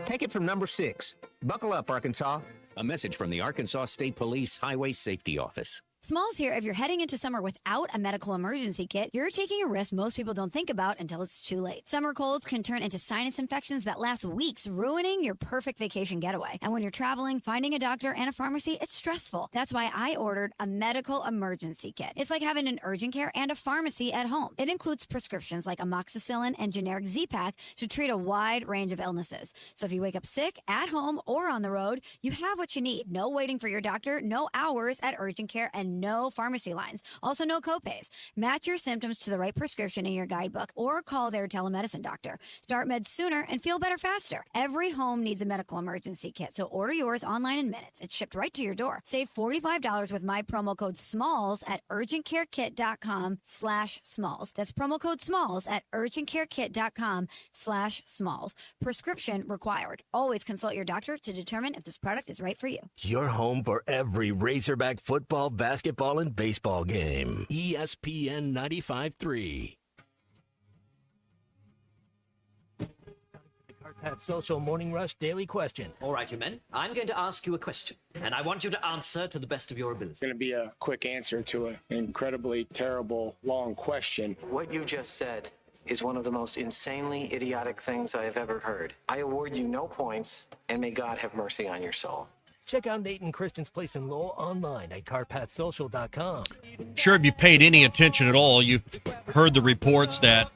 Take it from number 6. Buckle up, Arkansas. A message from the Arkansas State Police Highway Safety Office. Smalls here. If you're heading into summer without a medical emergency kit, you're taking a risk most people don't think about until it's too late. Summer colds can turn into sinus infections that last weeks, ruining your perfect vacation getaway. And when you're traveling, finding a doctor and a pharmacy, it's stressful. That's why I ordered a medical emergency kit. It's like having an urgent care and a pharmacy at home. It includes prescriptions like amoxicillin and generic Z-Pak to treat a wide range of illnesses. So if you wake up sick, at home, or on the road, you have what you need. No waiting for your doctor, no hours at urgent care, and no pharmacy lines. Also, no copays. Match your symptoms to the right prescription in your guidebook or call their telemedicine doctor. Start meds sooner and feel better faster. Every home needs a medical emergency kit, so order yours online in minutes. It's shipped right to your door. Save $45 with my promo code SMALLS at urgentcarekit.com/smalls. That's promo code SMALLS at urgentcarekit.com/smalls. Prescription required. Always consult your doctor to determine if this product is right for you. Your home for every Razorback football, basketball, and baseball game. ESPN 95.3. At Social Morning Rush Daily Question. All right, you men. I'm going to ask you a question, and I want you to answer to the best of your ability. It's going to be a quick answer to an incredibly terrible, long question. What you just said is one of the most insanely idiotic things I have ever heard. I award you no points, and may God have mercy on your soul. Check out Nate and Christian's Place in Lowell online at carpathsocial.com. Sure, if you paid any attention at all, you heard the reports that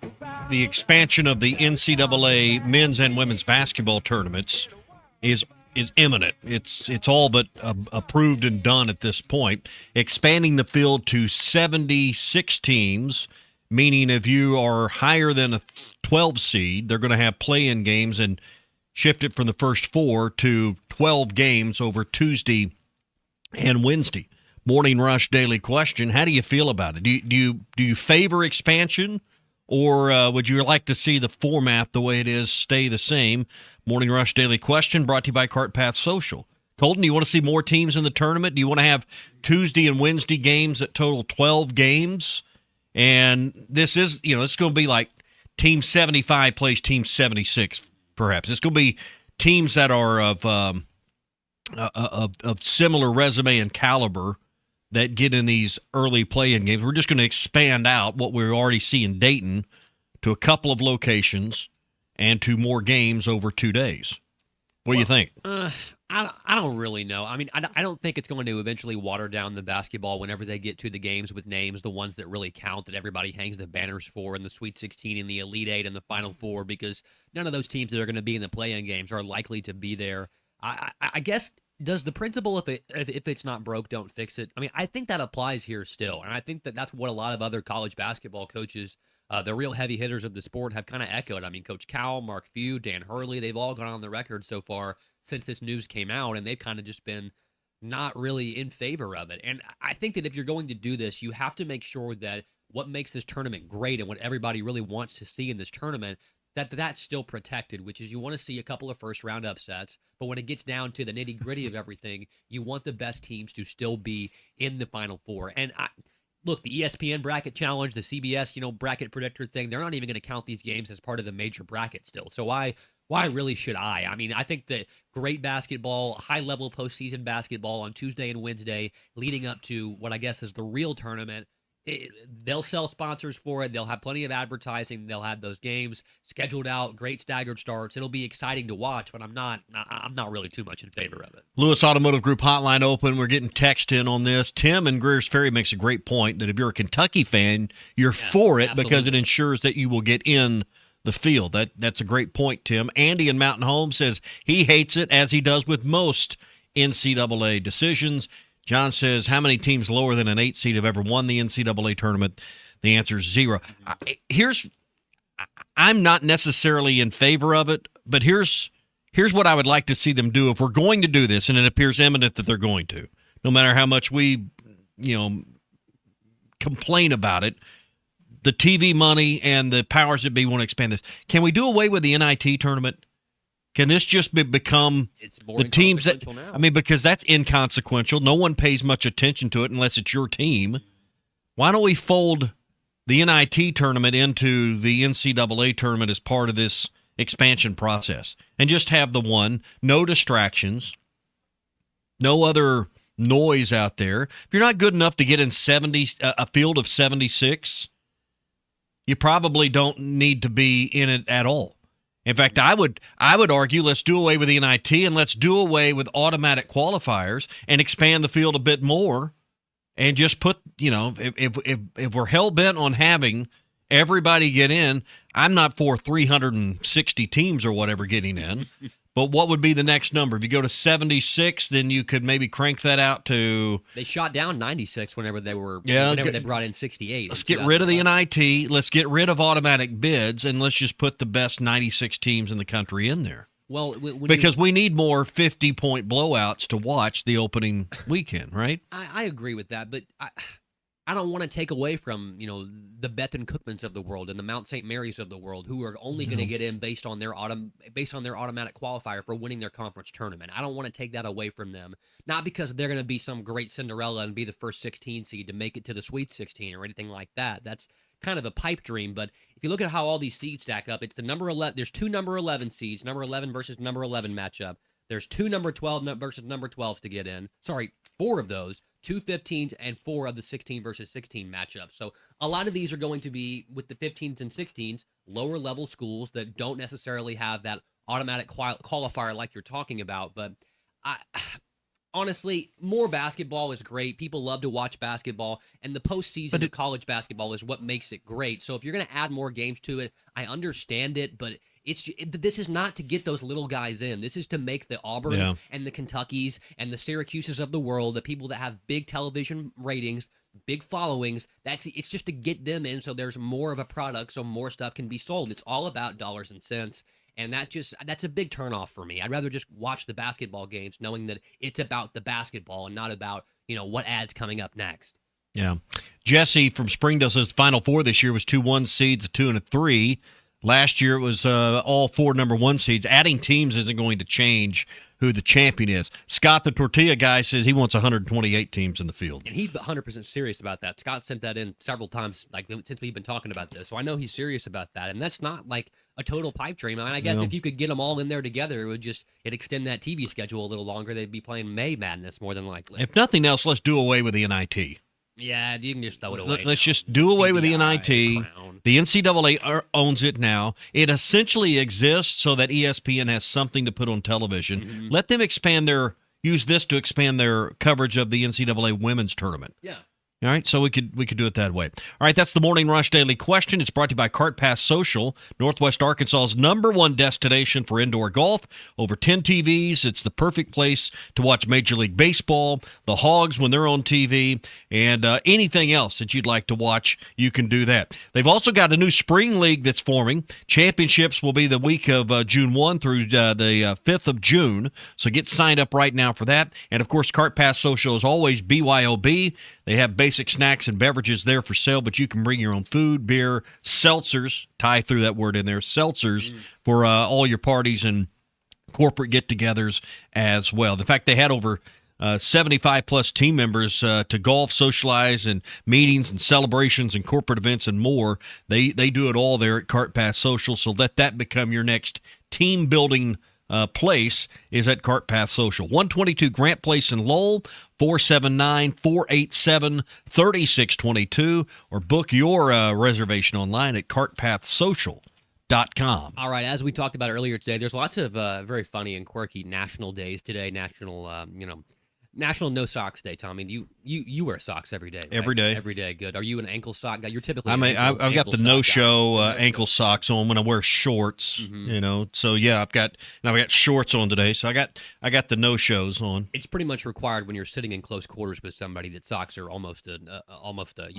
the expansion of the NCAA men's and women's basketball tournaments is imminent. It's all but approved and done at this point. Expanding the field to 76 teams, meaning if you are higher than a 12 seed, they're going to have play-in games and shift it from the first 4 to 12 games over Tuesday and Wednesday. Morning Rush Daily Question. How do you feel about it? Do you favor expansion, or would you like to see the format the way it is stay the same? Morning Rush Daily Question brought to you by CartPath Social. Colton, do you want to see more teams in the tournament? Do you want to have Tuesday and Wednesday games that total 12 games? And this is, it's going to be like Team 75 plays Team 76. Perhaps it's going to be teams that are of similar resume and caliber that get in these early play-in games. We're just going to expand out what we already see in Dayton to a couple of locations and to more games over 2 days. What do you think? I don't really know. I mean, I don't think it's going to eventually water down the basketball whenever they get to the games with names, the ones that really count, that everybody hangs the banners for in the Sweet 16 and the Elite Eight and the Final Four, because none of those teams that are going to be in the play-in games are likely to be there. I guess, does the principle, if it's not broke, don't fix it? I mean, I think that applies here still, and I think that that's what a lot of other college basketball coaches, the real heavy hitters of the sport, have kind of echoed. I mean, Coach Cowell, Mark Few, Dan Hurley, they've all gone on the record so far since this news came out, and they've kind of just been not really in favor of it. And I think that if you're going to do this, you have to make sure that what makes this tournament great and what everybody really wants to see in this tournament, that's still protected, which is you want to see a couple of first-round upsets, but when it gets down to the nitty-gritty of everything, you want the best teams to still be in the Final Four. And look, the ESPN bracket challenge, the CBS, bracket predictor thing, they're not even going to count these games as part of the major bracket still. So why really should I? I mean, I think that great basketball, high-level postseason basketball on Tuesday and Wednesday leading up to what I guess is the real tournament, they'll sell sponsors for it. They'll have plenty of advertising. They'll have those games scheduled out, great staggered starts. It'll be exciting to watch, but I'm not really too much in favor of it. Lewis Automotive Group hotline open. We're getting text in on this. Tim in Greers Ferry makes a great point that if you're a Kentucky fan, you're for it because it ensures that you will get in the field. That's a great point, Tim. Andy in Mountain Home says he hates it, as he does with most NCAA decisions. John says, how many teams lower than an 8 seed have ever won the NCAA tournament? The answer is 0. I'm not necessarily in favor of it, but here's what I would like to see them do if we're going to do this, and it appears imminent that they're going to. No matter how much we, complain about it, the TV money and the powers that be want to expand this. Can we do away with the NIT tournament? Can this just become it's more the teams that? now. I mean, because that's inconsequential. No one pays much attention to it unless it's your team. Why don't we fold the NIT tournament into the NCAA tournament as part of this expansion process and just have the one, no distractions, no other noise out there. If you're not good enough to get in a field of 76, you probably don't need to be in it at all. In fact, I would argue let's do away with the NIT and let's do away with automatic qualifiers and expand the field a bit more and just put, if we're hell-bent on having everybody get in, I'm not for 360 teams or whatever getting in. But what would be the next number? If you go to 76, then you could maybe crank that out to... They shot down 96 whenever they brought in 68. Let's get rid of the NIT. Let's get rid of automatic bids, and let's just put the best 96 teams in the country in there. Well, because we need more 50-point blowouts to watch the opening weekend, right? I agree with that, but I don't want to take away from, the Bethune Cookmans of the world and the Mount St. Mary's of the world who are only going to get in based on their automatic qualifier for winning their conference tournament. I don't want to take that away from them. Not because they're going to be some great Cinderella and be the first 16 seed to make it to the Sweet 16 or anything like that. That's kind of a pipe dream, but if you look at how all these seeds stack up, it's the number 11. There's two number 11 seeds, number 11 versus number 11 matchup. There's two number 12 versus number 12 to get in. Sorry, 4 of those. 2 15s and 4 of the 16 versus 16 matchups. So a lot of these are going to be with the 15s and 16s, lower level schools that don't necessarily have that automatic qualifier like you're talking about. But honestly, more basketball is great. People love to watch basketball, and the postseason of college basketball is what makes it great. So if you're going to add more games to it, I understand it, but this is not to get those little guys in. This is to make the Auburns and the Kentuckys and the Syracuses of the world, the people that have big television ratings, big followings. It's just to get them in so there's more of a product so more stuff can be sold. It's all about dollars and cents. And that's a big turnoff for me. I'd rather just watch the basketball games knowing that it's about the basketball and not about, what ad's coming up next. Yeah. Jesse from Springdale says the Final Four this year was 2 1 seeds, a 2 and a 3. Last year it was all 4 number 1 seeds. Adding teams isn't going to change who the champion is. Scott, the tortilla guy, says he wants 128 teams in the field. And he's 100% serious about that. Scott sent that in several times, since we've been talking about this. So I know he's serious about that. And that's not like a total pipe dream. I mean, I guess if you could get them all in there together, it'd extend that TV schedule a little longer. They'd be playing May Madness more than likely. If nothing else, let's do away with the NIT. Yeah, you can just throw it away. Let's just do away with the NIT. The NCAA owns it now. It essentially exists so that ESPN has something to put on television. Mm-hmm. Let them use this to expand their coverage of the NCAA women's tournament. Yeah. All right, so we could do it that way. All right, that's the Morning Rush Daily Question. It's brought to you by Cart Pass Social, Northwest Arkansas's #1 destination for indoor golf. Over 10 TVs. It's the perfect place to watch Major League Baseball, the Hogs when they're on TV, and anything else that you'd like to watch, you can do that. They've also got a new spring league that's forming. Championships will be the week of June 1 through the 5th of June, so get signed up right now for that. And, of course, Cart Pass Social is always BYOB. They have basic snacks and beverages there for sale, but you can bring your own food, beer, seltzers, tie through that word in there, seltzers for all your parties and corporate get-togethers as well. In fact, they had over 75-plus team members to golf, socialize, and meetings and celebrations and corporate events and more. They do it all there at Cart Pass Social, so let that become your next team-building place is at Cart Path Social. 122 Grant Place in Lowell, 479-487-3622, or book your reservation online at cartpathsocial.com. All right, as we talked about earlier today, there's lots of very funny and quirky national days today. National No Socks Day, Tommy. You wear socks every day, right? Every day. Every day, good. Are you an ankle sock guy? You're typically I've got the no-show ankle socks on when I wear shorts, So yeah, I've got shorts on today, so I got the no-shows on. It's pretty much required when you're sitting in close quarters with somebody that socks are almost you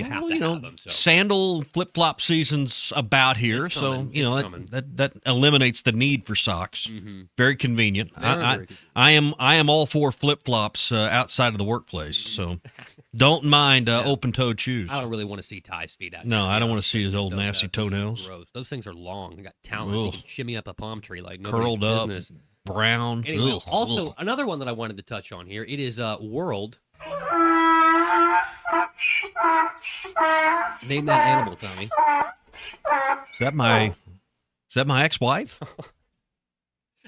have to have them. So. Sandal flip-flop season's about here, that eliminates the need for socks. Mm-hmm. Very convenient. Very I am all for flip-flops outside of the workplace. So don't mind open-toed shoes. I don't really want to see Ty's feet out. No, there, I don't want to see his old nasty toenails. Gross. Those things are long. They got talent. You can shimmy up a palm tree like nobody's Curled up, business. brown. Anyway, Ugh, also ugh. another one that I wanted to touch on here. It is World. Name that animal, Tommy. Is that my ex-wife?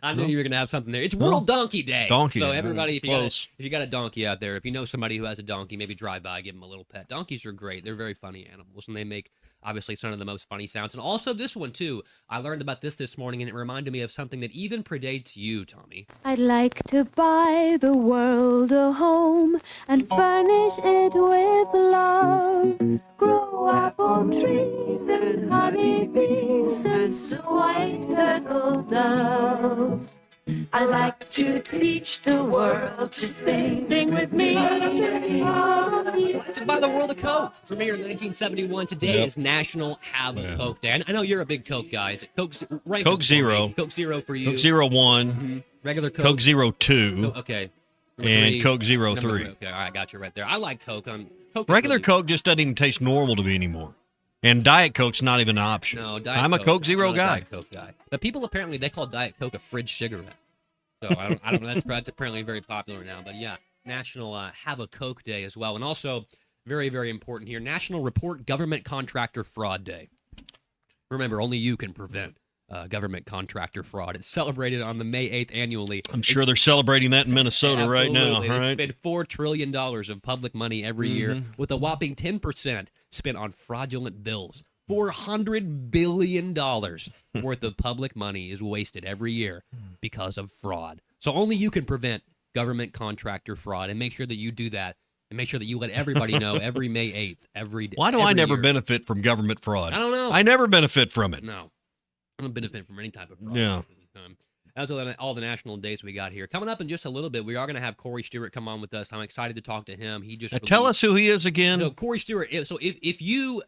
I knew you were going to have something there. It's World Donkey Day. Donkey. So everybody, if Close. you got a donkey out there, if you know somebody who has a donkey, maybe drive by, give them a little pet. Donkeys are great. They're very funny animals, and they make, obviously, some of the most funny sounds. And also this one, too. I learned about this morning, and it reminded me of something that even predates you, Tommy. I'd like to buy the world a home and furnish it with love. Grow apple trees and honey bees and white turtle doves. I like to teach the world to sing with me. To buy the world of Coke. Premiered in 1971. Today is National Have a Coke Day. I know you're a big Coke guy. Is it Coke Zero. Coke Zero for you. Coke Zero 1. Regular Coke. Coke Zero 2. Okay. And Coke Zero 3. Okay, all right, got you right there. I like Coke. Coke Regular Coke just doesn't even taste normal to me anymore. And Diet Coke's not even an option. No, Diet I'm a Coke Zero I'm a guy. Diet Coke guy. But people apparently, they call Diet Coke a fridge cigarette. So I don't know. That's apparently very popular now. But yeah, National Have a Coke Day as well. And also, very, very important here, National Report Government Contractor Fraud Day. Remember, only you can prevent government contractor fraud. It's celebrated on the May 8th annually. I'm sure they're celebrating that in Minnesota right now, They right? spend $4 trillion of public money every year, with a whopping 10% spent on fraudulent bills. $400 billion worth of public money is wasted every year because of fraud. So only you can prevent government contractor fraud, and make sure that you do that, and make sure that you let everybody know every May 8th, every day. Why do I never benefit from government fraud? I don't know. I never benefit from it. No. I don't benefit from any type of fraud. Yeah. That's all the national days we got here. Coming up in just a little bit, we are going to have Corey Stewart come on with us. I'm excited to talk to him. He just Tell us who he is again. So Corey Stewart. So if you,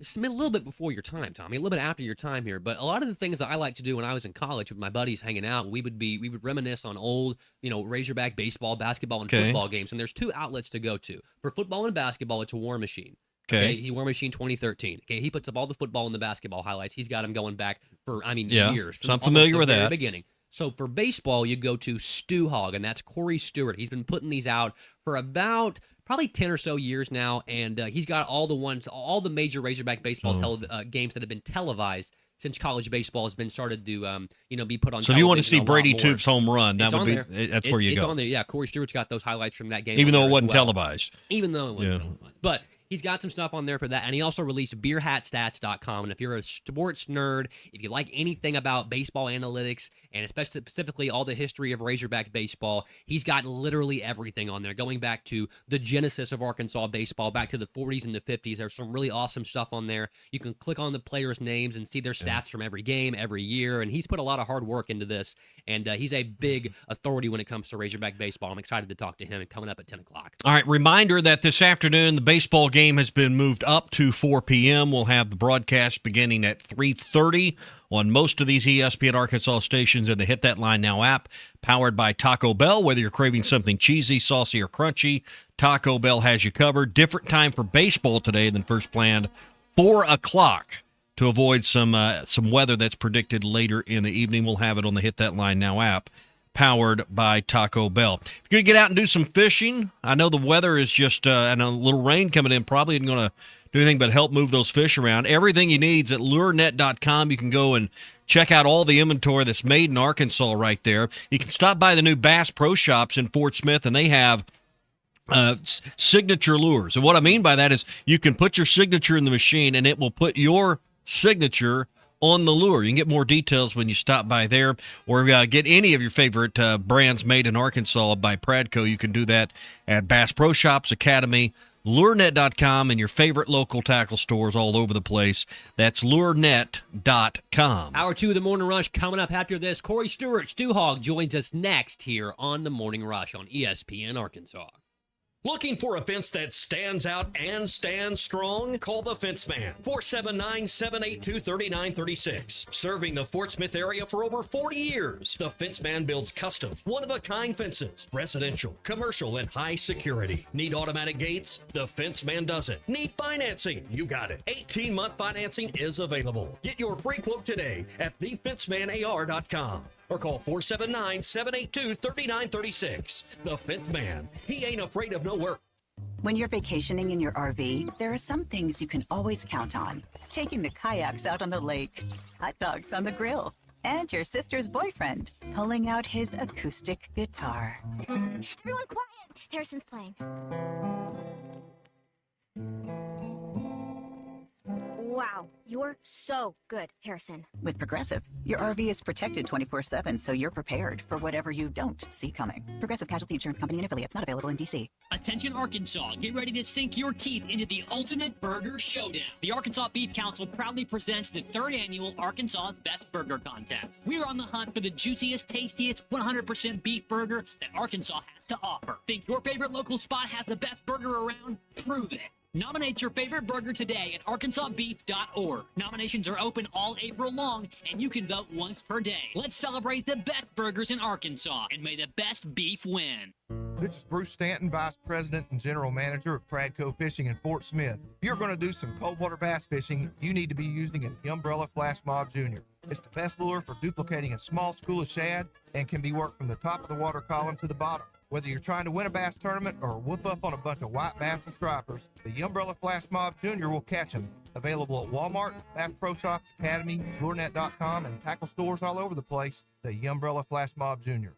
this is a little bit before your time, Tommy, a little bit after your time here, but a lot of the things that I like to do when I was in college with my buddies hanging out, we would reminisce on old, Razorback baseball, basketball, and football games. And there's two outlets to go to. For football and basketball, it's a War Machine. Okay. War Machine 2013. Okay, he puts up all the football and the basketball highlights. He's got them going back for years. So I'm familiar with that. Beginning. So for baseball, you go to Stu Hogg, and that's Corey Stewart. He's been putting these out for about probably 10 or so years now, and he's got all the major Razorback baseball games that have been televised since college baseball has been started to be put on. So if you want to see Brady Toop's home run, that's where you go. It's on there. Yeah, Corey Stewart's got those highlights from that game. Even though it wasn't televised. Even though it wasn't televised. But he's got some stuff on there for that, and he also released beerhatstats.com. And if you're a sports nerd, if you like anything about baseball analytics, and especially specifically all the history of Razorback baseball, he's got literally everything on there, going back to the genesis of Arkansas baseball, back to the 40s and the 50s. There's some really awesome stuff on there. You can click on the players' names and see their stats from every game, every year, and he's put a lot of hard work into this, and he's a big authority when it comes to Razorback baseball. I'm excited to talk to him, and coming up at 10 o'clock. All right, reminder that this afternoon, the baseball game has been moved up to 4 p.m. We'll have the broadcast beginning at 3:30 on most of these ESPN Arkansas stations and the Hit That Line Now app, powered by Taco Bell. Whether you're craving something cheesy, saucy, or crunchy, Taco Bell has you covered. Different time for baseball today than first planned, 4 o'clock, to avoid some weather that's predicted later in the evening. We'll have it on the Hit That Line Now app, powered by Taco Bell. If you're going to get out and do some fishing, I know the weather is just, and a little rain coming in probably isn't going to do anything but help move those fish around. Everything you need is at lurenet.com. You can go and check out all the inventory that's made in Arkansas right there. You can stop by the new Bass Pro Shops in Fort Smith, and they have signature lures. And what I mean by that is you can put your signature in the machine, and it will put your signature on the lure. You can get more details when you stop by there, or get any of your favorite brands made in Arkansas by Pradco. You can do that at Bass Pro Shops, Academy, lurenet.com, and your favorite local tackle stores all over the place. That's lurenet.com. Hour 2 of the Morning Rush coming up after this. Corey Stewart, Stu Hogg, joins us next here on the Morning Rush on ESPN Arkansas. Looking for a fence that stands out and stands strong? Call the Fence Man, 479-782-3936. Serving the Fort Smith area for over 40 years, the Fence Man builds custom, one-of-a-kind fences, residential, commercial, and high security. Need automatic gates? The Fence Man does it. Need financing? You got it. 18-month financing is available. Get your free quote today at thefencemanar.com. Or call 479-782-3936. The Fence Man. He ain't afraid of no work. When you're vacationing in your RV, there are some things you can always count on. Taking the kayaks out on the lake, hot dogs on the grill, and your sister's boyfriend pulling out his acoustic guitar. Everyone quiet! Harrison's playing. Wow, you're so good, Harrison. With Progressive, your RV is protected 24/7, so you're prepared for whatever you don't see coming. Progressive Casualty Insurance Company and affiliates, not available in D.C. Attention Arkansas, get ready to sink your teeth into the ultimate burger showdown. The Arkansas Beef Council proudly presents the 3rd annual Arkansas's Best Burger Contest. We are on the hunt for the juiciest, tastiest, 100% beef burger that Arkansas has to offer. Think your favorite local spot has the best burger around? Prove it. Nominate your favorite burger today at arkansasbeef.org. Nominations are open all April long, and you can vote once per day. Let's celebrate the best burgers in Arkansas, and may the best beef win. This is Bruce Stanton, Vice President and General Manager of Pradco Fishing in Fort Smith. If you're going to do some cold water bass fishing, you need to be using an Umbrella Flash Mob Jr. It's the best lure for duplicating a small school of shad and can be worked from the top of the water column to the bottom. Whether you're trying to win a bass tournament or whoop up on a bunch of white bass and stripers, the Umbrella Flash Mob Jr. will catch them. Available at Walmart, Bass Pro Shops, Academy, LureNet.com, and tackle stores all over the place. The Umbrella Flash Mob Jr.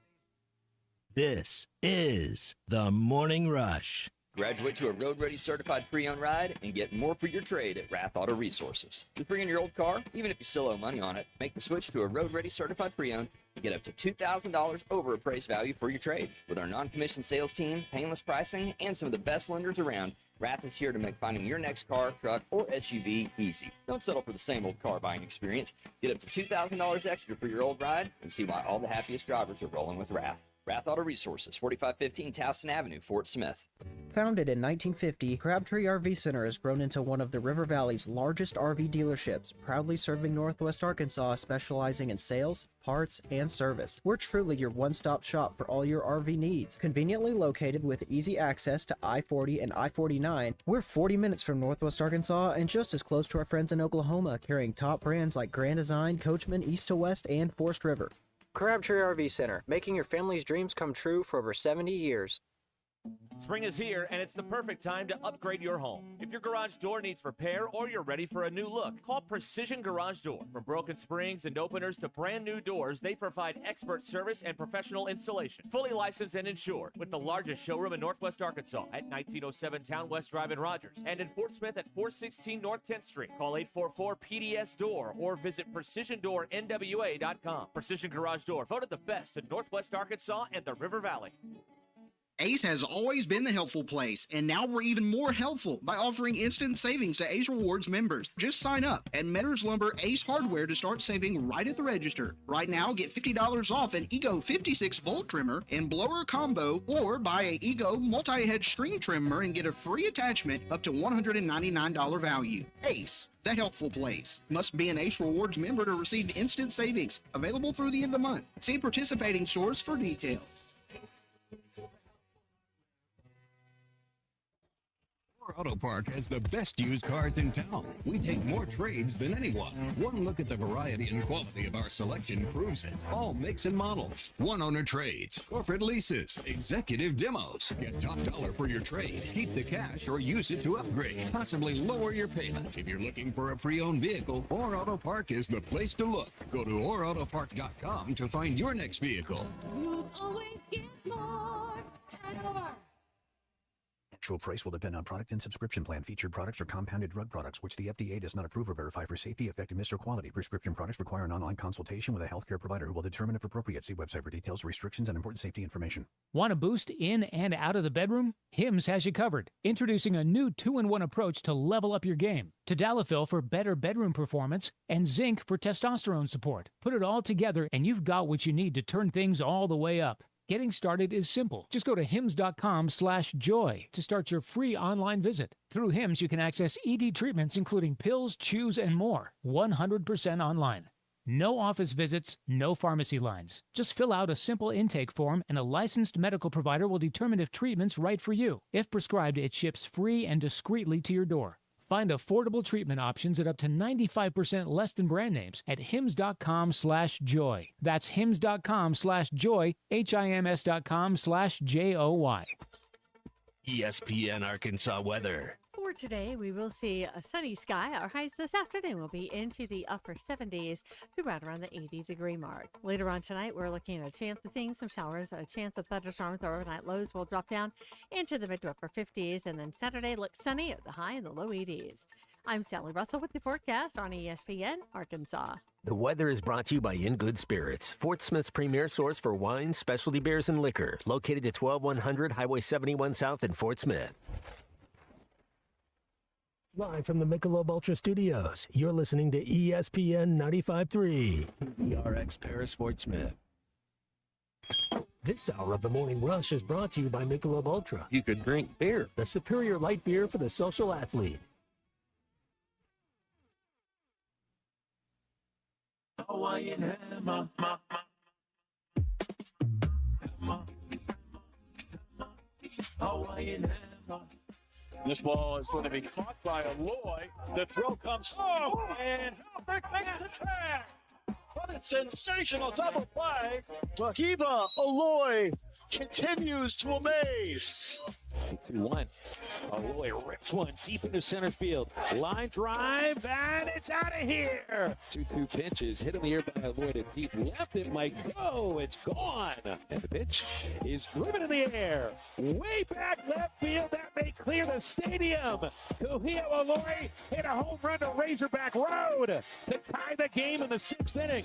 This is the Morning Rush. Graduate to a road-ready certified pre-owned ride and get more for your trade at Rath Auto Resources. Just bring in your old car, even if you still owe money on it, make the switch to a road-ready certified pre-owned and get up to $2,000 over appraised value for your trade. With our non-commissioned sales team, painless pricing, and some of the best lenders around, Rath is here to make finding your next car, truck, or SUV easy. Don't settle for the same old car buying experience. Get up to $2,000 extra for your old ride and see why all the happiest drivers are rolling with Rath. Rath Auto Resources, 4515 Towson Avenue, Fort Smith. Founded in 1950, Crabtree RV Center has grown into one of the River Valley's largest RV dealerships, proudly serving Northwest Arkansas, specializing in sales, parts, and service. We're truly your one-stop shop for all your RV needs. Conveniently located with easy access to I-40 and I-49, we're 40 minutes from Northwest Arkansas and just as close to our friends in Oklahoma, carrying top brands like Grand Design, Coachman, East to West, and Forest River. Crabtree RV Center, making your family's dreams come true for over 70 years. Spring is here, and it's the perfect time to upgrade your home. If your garage door needs repair or you're ready for a new look, call Precision Garage Door. From broken springs and openers to brand new doors, they provide expert service and professional installation. Fully licensed and insured, with the largest showroom in Northwest Arkansas at 1907 Town West Drive in Rogers, and in Fort Smith at 416 North 10th Street. Call 844-PDS-DOOR or visit PrecisionDoorNWA.com. Precision Garage Door, voted the best in Northwest Arkansas and the River Valley. Ace has always been the helpful place, and now we're even more helpful by offering instant savings to Ace Rewards members. Just sign up at Metters Lumber Ace Hardware to start saving right at the register. Right now, get $50 off an Ego 56-volt trimmer and blower combo, or buy a Ego multi-head string trimmer and get a free attachment up to $199 value. Ace, the helpful place. Must be an Ace Rewards member to receive instant savings. Available through the end of the month. See participating stores for details. Auto Park has the best used cars in town. We take more trades than anyone. One look at the variety and quality of our selection proves it. All makes and models. One-owner trades, corporate leases, executive demos. Get top dollar for your trade. Keep the cash or use it to upgrade. Possibly lower your payment. If you're looking for a pre-owned vehicle, Orr Auto Park is the place to look. Go to OrrAutoPark.com to find your next vehicle. You'll always get more at Orr. Actual price will depend on product and subscription plan. Featured products are compounded drug products, which the FDA does not approve or verify for safety, effectiveness, or quality. Prescription products require an online consultation with a healthcare provider who will determine if appropriate. See website for details, restrictions, and important safety information. Want a boost in and out of the bedroom? Hims has you covered. Introducing a new 2-in-1 approach to level up your game. Tadalafil for better bedroom performance and zinc for testosterone support. Put it all together and you've got what you need to turn things all the way up. Getting started is simple. Just go to hims.com/joy to start your free online visit. Through Hims, you can access ED treatments including pills, chews, and more, 100% online. No office visits, no pharmacy lines. Just fill out a simple intake form and a licensed medical provider will determine if treatment's right for you. If prescribed, it ships free and discreetly to your door. Find affordable treatment options at up to 95% less than brand names at hims.com/joy. That's hims.com/joy, hims.com/joy. ESPN Arkansas weather. For today, we will see a sunny sky. Our highs this afternoon will be into the upper 70s to right around the 80-degree mark. Later on tonight, we're looking at a chance of seeing some showers, a chance of thunderstorms. Our overnight lows will drop down into the mid to upper 50s. And then Saturday looks sunny at the high in the low 80s. I'm Sally Russell with the forecast on ESPN Arkansas. The weather is brought to you by In Good Spirits, Fort Smith's premier source for wine, specialty beers, and liquor. Located at 12100 Highway 71 South in Fort Smith. Live from the Michelob Ultra Studios, you're listening to ESPN 95.3, ERX Paris, Fort Smith. This hour of the Morning Rush is brought to you by Michelob Ultra. You could drink beer. The superior light beer for the social athlete. Hawaiian hammer, Hawaiian hammer. This ball is going to be caught by Aloy. The throw comes home, and Halbert makes the tag. What a sensational double play. Wahiba Aloy continues to amaze. 2-1. Aloy rips one deep into center field. Line drive, and it's out of here. 2-2 pitches hit in the air by Aloy to deep left. It might go. It's gone. And the pitch is driven in the air. Way back left field. That may clear the stadium. Kuhio Aloy hit a home run to Razorback Road to tie the game in the 6th inning.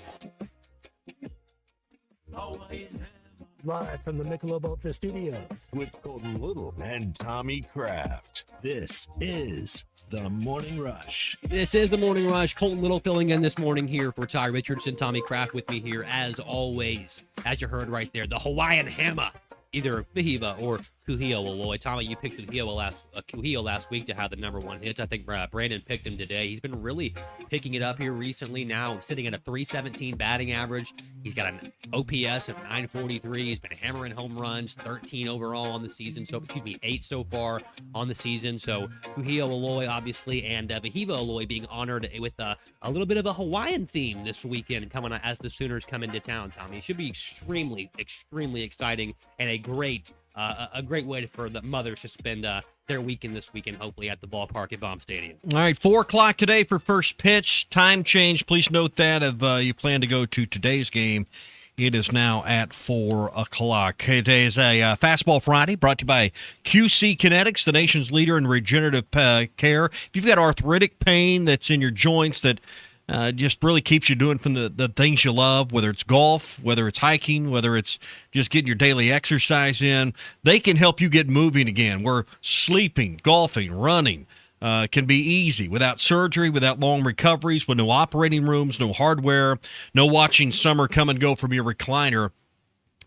Live from the Michelob Ultra Studios with Colton Little and Tommy Kraft. This is the Morning Rush. This is the Morning Rush. Colton Little filling in this morning here for Ty Richardson. Tommy Kraft with me here as always. As you heard right there, the Hawaiian hammer. Either Wahiba or Kuhio Aloy. Tommy, you picked Kuhio last week to have the #1 hits. I think Brandon picked him today. He's been really picking it up here recently. Now sitting at a .317 batting average. He's got an OPS of 943. He's been hammering home runs, 13 overall on the season. 8 so far on the season. So Kuhio Aloy, obviously, and Wahiba Aloy being honored with a little bit of a Hawaiian theme this weekend coming as the Sooners come into town, Tommy. It should be extremely, extremely exciting and a great way for the mothers to spend their weekend this weekend, hopefully at the ballpark at Baum Stadium. All right, 4 o'clock today for first pitch. Time change. Please note that if you plan to go to today's game, it is now at 4 o'clock. It is a Fastball Friday brought to you by QC Kinetics, the nation's leader in regenerative care. If you've got arthritic pain that's in your joints that just really keeps you doing from the things you love, whether it's golf, whether it's hiking, whether it's just getting your daily exercise in, they can help you get moving again. Where sleeping, golfing, running can be easy without surgery, without long recoveries, with no operating rooms, no hardware, no watching summer come and go from your recliner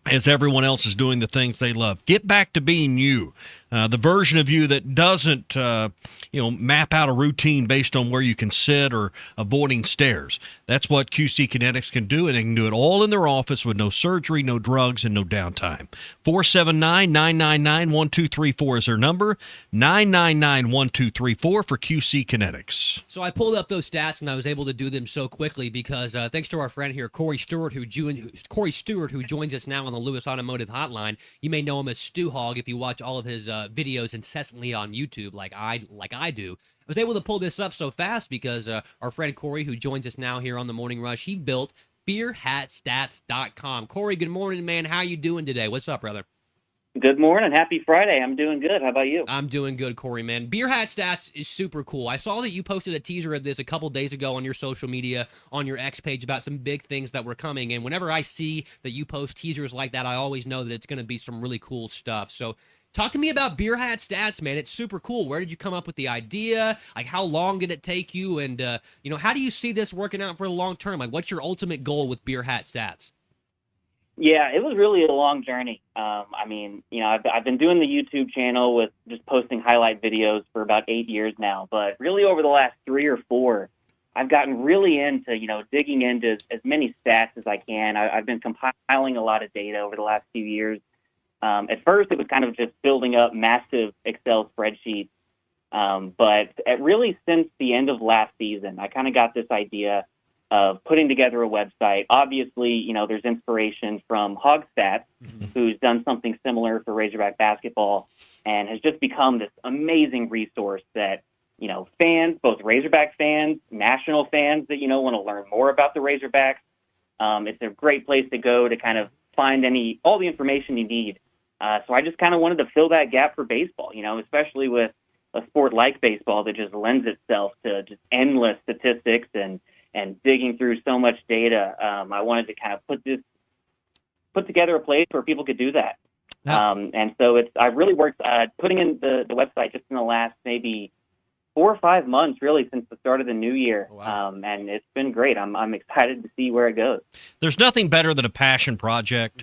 as everyone else is doing the things they love. Get back to being you. The version of you that doesn't, map out a routine based on where you can sit or avoiding stairs. That's what QC Kinetics can do, and they can do it all in their office with no surgery, no drugs, and no downtime. 479-999-1234 is their number. 999-1234 for QC Kinetics. So I pulled up those stats, and I was able to do them so quickly because thanks to our friend here, Corey Stewart, who joins us now on the Lewis Automotive Hotline. You may know him as Stu Hog if you watch all of his videos incessantly on YouTube like I do. I was able to pull this up so fast because our friend Corey, who joins us now here on the Morning Rush, he built beerhatstats.com. Corey, good morning, man. How you doing today? What's up, brother? Good morning. Happy Friday. I'm doing good. How about you? I'm doing good, Corey, man. Beer Hat Stats is super cool. I saw that you posted a teaser of this a couple days ago on your social media, on your X page, about some big things that were coming. And whenever I see that you post teasers like that, I always know that it's going to be some really cool stuff. So talk to me about Beer Hat Stats, man. It's super cool. Where did you come up with the idea? Like, how long did it take you? And, how do you see this working out for the long term? Like, what's your ultimate goal with Beer Hat Stats? Yeah, it was really a long journey. I mean, I've been doing the YouTube channel with just posting highlight videos for about 8 years now, but really over the last 3 or 4, I've gotten really into, digging into as many stats as I can. I've been compiling a lot of data over the last few years. At first, it was kind of just building up massive Excel spreadsheets. But really since the end of last season, I kind of got this idea of putting together a website. Obviously, there's inspiration from Hogstats, who's done something similar for Razorback basketball and has just become this amazing resource that, fans, both Razorback fans, national fans that, want to learn more about the Razorbacks. It's a great place to go to kind of find all the information you need. So I just kind of wanted to fill that gap for baseball, especially with a sport like baseball that just lends itself to just endless statistics and digging through so much data. I wanted to kind of put together a place where people could do that. And so I've really worked putting in the website just in the last maybe 4 or 5 months, really, since the start of the new year. Wow. And it's been great. I'm excited to see where it goes. There's nothing better than a passion project,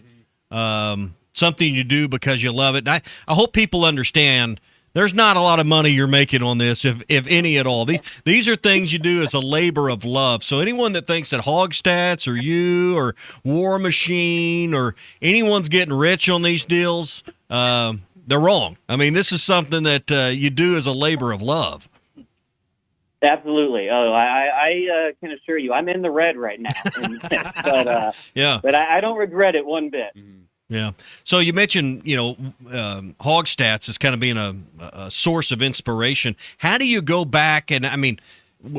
something you do because you love it. And I hope people understand there's not a lot of money you're making on this, if any at all. These are things you do as a labor of love. So anyone that thinks that Hogstats or you or War Machine or anyone's getting rich on these deals, they're wrong. I mean, this is something that you do as a labor of love. Absolutely. Oh, I can assure you, I'm in the red right now. But I don't regret it one bit. Yeah. So you mentioned, Hogstats as kind of being a source of inspiration. How do you go back and, I mean,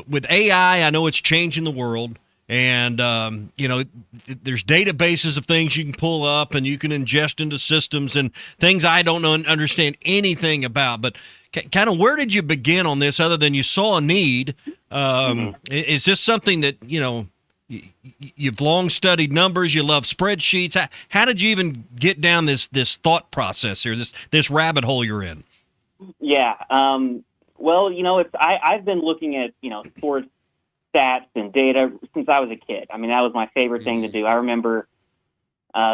with AI, I know it's changing the world, and there's databases of things you can pull up and you can ingest into systems and things I don't understand anything about. But kind of where did you begin on this, other than you saw a need? Is this something that you've long studied numbers, you love spreadsheets? How did you even get down this thought process here, this rabbit hole you're in? Yeah. Well, I've been looking at, sports stats and data since I was a kid. I mean, that was my favorite thing to do. I remember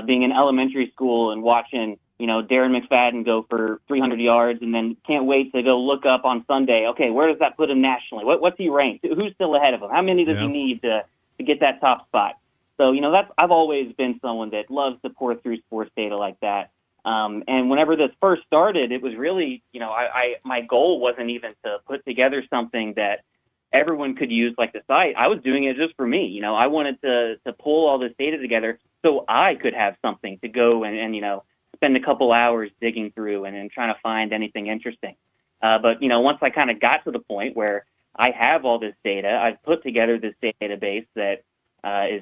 being in elementary school and watching, Darren McFadden go for 300 yards, and then can't wait to go look up on Sunday, okay, where does that put him nationally? What's he ranked? Who's still ahead of him? How many does he need to get that top spot? So, I've always been someone that loves to pour through sports data like that. And whenever this first started, it was really, my goal wasn't even to put together something that everyone could use like the site. I was doing it just for me. I wanted to pull all this data together so I could have something to go and spend a couple hours digging through and trying to find anything interesting. But, once I kind of got to the point where I have all this data, I've put together this database that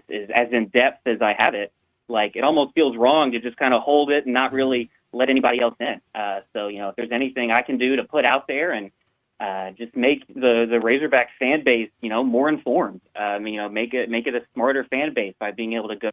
is as in-depth as I have it. Like, it almost feels wrong to just kind of hold it and not really let anybody else in. So, if there's anything I can do to put out there and just make the Razorback fan base, more informed, make it a smarter fan base by being able to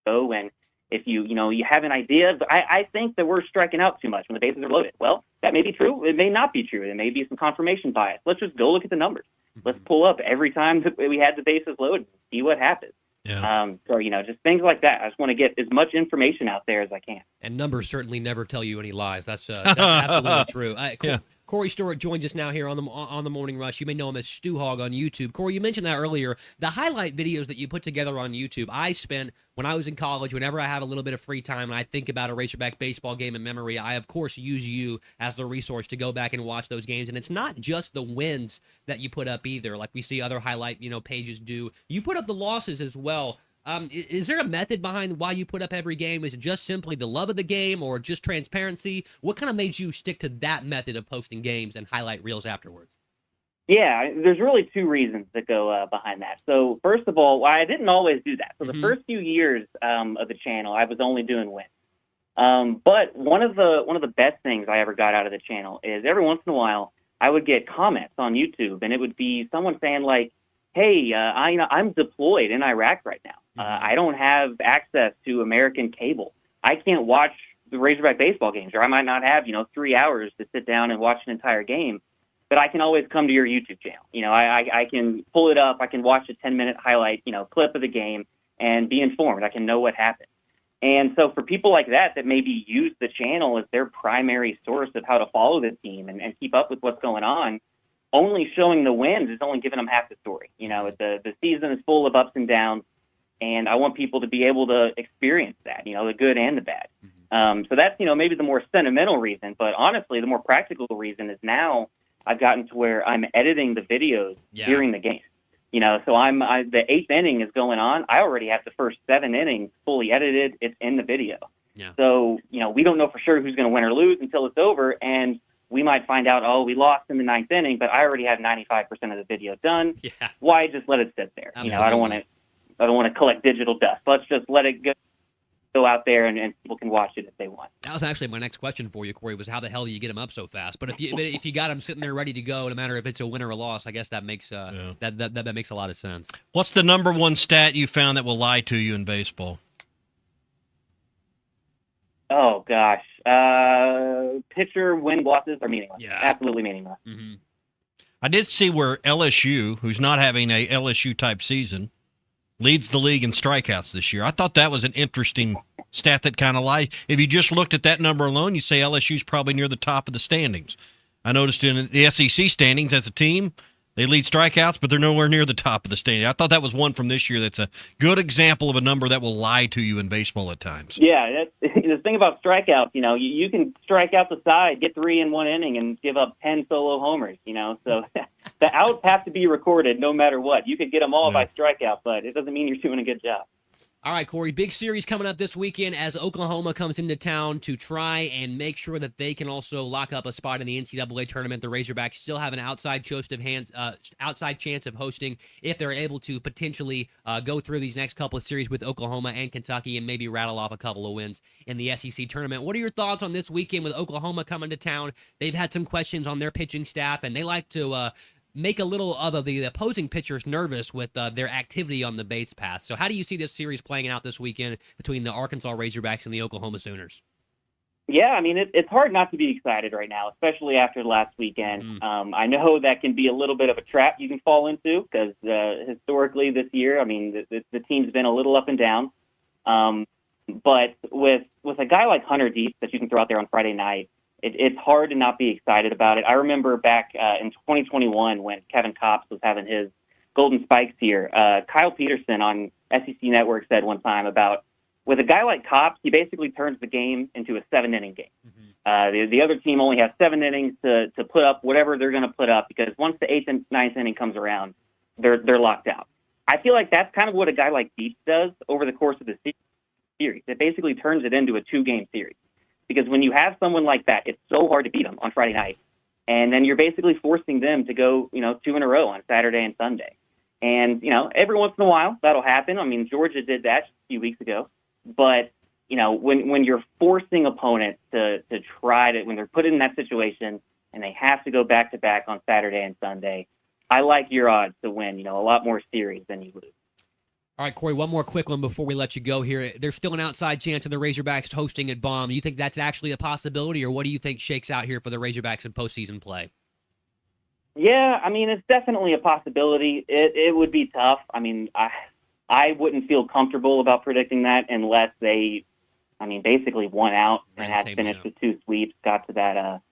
go and if you have an idea, I think that we're striking out too much when the bases are loaded. Well, that may be true. It may not be true. There may be some confirmation bias. Let's just go look at the numbers. Let's pull up every time that we had the bases loaded and see what happens. Yeah. So, just things like that. I just want to get as much information out there as I can. And numbers certainly never tell you any lies. That's absolutely true. Corey Stewart joins us now here on the Morning Rush. You may know him as Stu Hog on YouTube. Corey, you mentioned that earlier. The highlight videos that you put together on YouTube, I spent when I was in college, whenever I have a little bit of free time and I think about a Razorback baseball game in memory, I, of course, use you as the resource to go back and watch those games. And it's not just the wins that you put up either, like we see other highlight pages do. You put up the losses as well. Is there a method behind why you put up every game? Is it just simply the love of the game or just transparency? What kind of made you stick to that method of posting games and highlight reels afterwards? Yeah, there's really two reasons that go behind that. So first of all, I didn't always do that. So the first few years of the channel, I was only doing wins. But one of the best things I ever got out of the channel is every once in a while I would get comments on YouTube, and it would be someone saying like, "Hey, I'm deployed in Iraq right now. I don't have access to American cable. I can't watch the Razorback baseball games, or I might not have 3 hours to sit down and watch an entire game. But I can always come to your YouTube channel. I can pull it up. I can watch a 10-minute highlight, clip of the game and be informed. I can know what happened." And so for people like that maybe use the channel as their primary source of how to follow the team and keep up with what's going on, only showing the wins is only giving them half the story. The season is full of ups and downs, and I want people to be able to experience that, the good and the bad. So that's, maybe the more sentimental reason, but honestly, the more practical reason is now I've gotten to where I'm editing the videos during the game. So the 8th inning is going on. I already have the first 7 innings fully edited. It's in the video. Yeah. So, we don't know for sure who's going to win or lose until it's over. And we might find out, we lost in the 9th inning, but I already have 95% of the video done. Yeah. Why just let it sit there? Absolutely. I don't want to collect digital dust. Let's just let it go out there and people can watch it if they want. That was actually my next question for you, Corey, was how the hell do you get them up so fast? But if you got them sitting there ready to go, no matter if it's a win or a loss, I guess that makes that makes a lot of sense. What's the number one stat you found that will lie to you in baseball? Oh gosh, pitcher win losses are meaningless. Yeah, absolutely meaningless. Mm-hmm. I did see where LSU, who's not having a LSU type season, leads the league in strikeouts this year. I thought that was an interesting stat that kind of lies. If you just looked at that number alone, you say LSU's probably near the top of the standings. I noticed in the SEC standings as a team, they lead strikeouts, but they're nowhere near the top of the standing. I thought that was one from this year that's a good example of a number that will lie to you in baseball at times. Yeah, the thing about strikeouts, you can strike out the side, get 3 in 1 inning, and give up 10 solo homers, so the outs have to be recorded no matter what. You could get them all by strikeout, but it doesn't mean you're doing a good job. All right, Corey, big series coming up this weekend as Oklahoma comes into town to try and make sure that they can also lock up a spot in the NCAA tournament. The Razorbacks still have an outside chance of hosting if they're able to potentially go through these next couple of series with Oklahoma and Kentucky and maybe rattle off a couple of wins in the SEC tournament. What are your thoughts on this weekend with Oklahoma coming to town? They've had some questions on their pitching staff, and they like to make a little of the opposing pitchers nervous with their activity on the base path. So how do you see this series playing out this weekend between the Arkansas Razorbacks and the Oklahoma Sooners? Yeah, it's hard not to be excited right now, especially after last weekend. I know that can be a little bit of a trap you can fall into because historically this year, the team's been a little up and down. But with a guy like Hunter Deep that you can throw out there on Friday night, it's hard to not be excited about it. I remember back in 2021 when Kevin Kopps was having his Golden Spikes here. Kyle Peterson on SEC Network said one time about with a guy like Kopps, he basically turns the game into a 7-inning game. The other team only has 7 innings to put up whatever they're going to put up because once the 8th and 9th inning comes around, they're locked out. I feel like that's kind of what a guy like Deep does over the course of the series. It basically turns it into a 2-game series. Because when you have someone like that, it's so hard to beat them on Friday night. And then you're basically forcing them to go, 2 in a row on Saturday and Sunday. And, every once in a while that'll happen. Georgia did that just a few weeks ago. But, when you're forcing opponents to try to, when they're put in that situation and they have to go back to back on Saturday and Sunday, I like your odds to win, a lot more series than you lose. All right, Corey, one more quick one before we let you go here. There's still an outside chance of the Razorbacks hosting at Baum. Do you think that's actually a possibility, or what do you think shakes out here for the Razorbacks in postseason play? Yeah, it's definitely a possibility. It would be tough. I wouldn't feel comfortable about predicting that unless they, basically won out and had finished with 2 sweeps, got to that,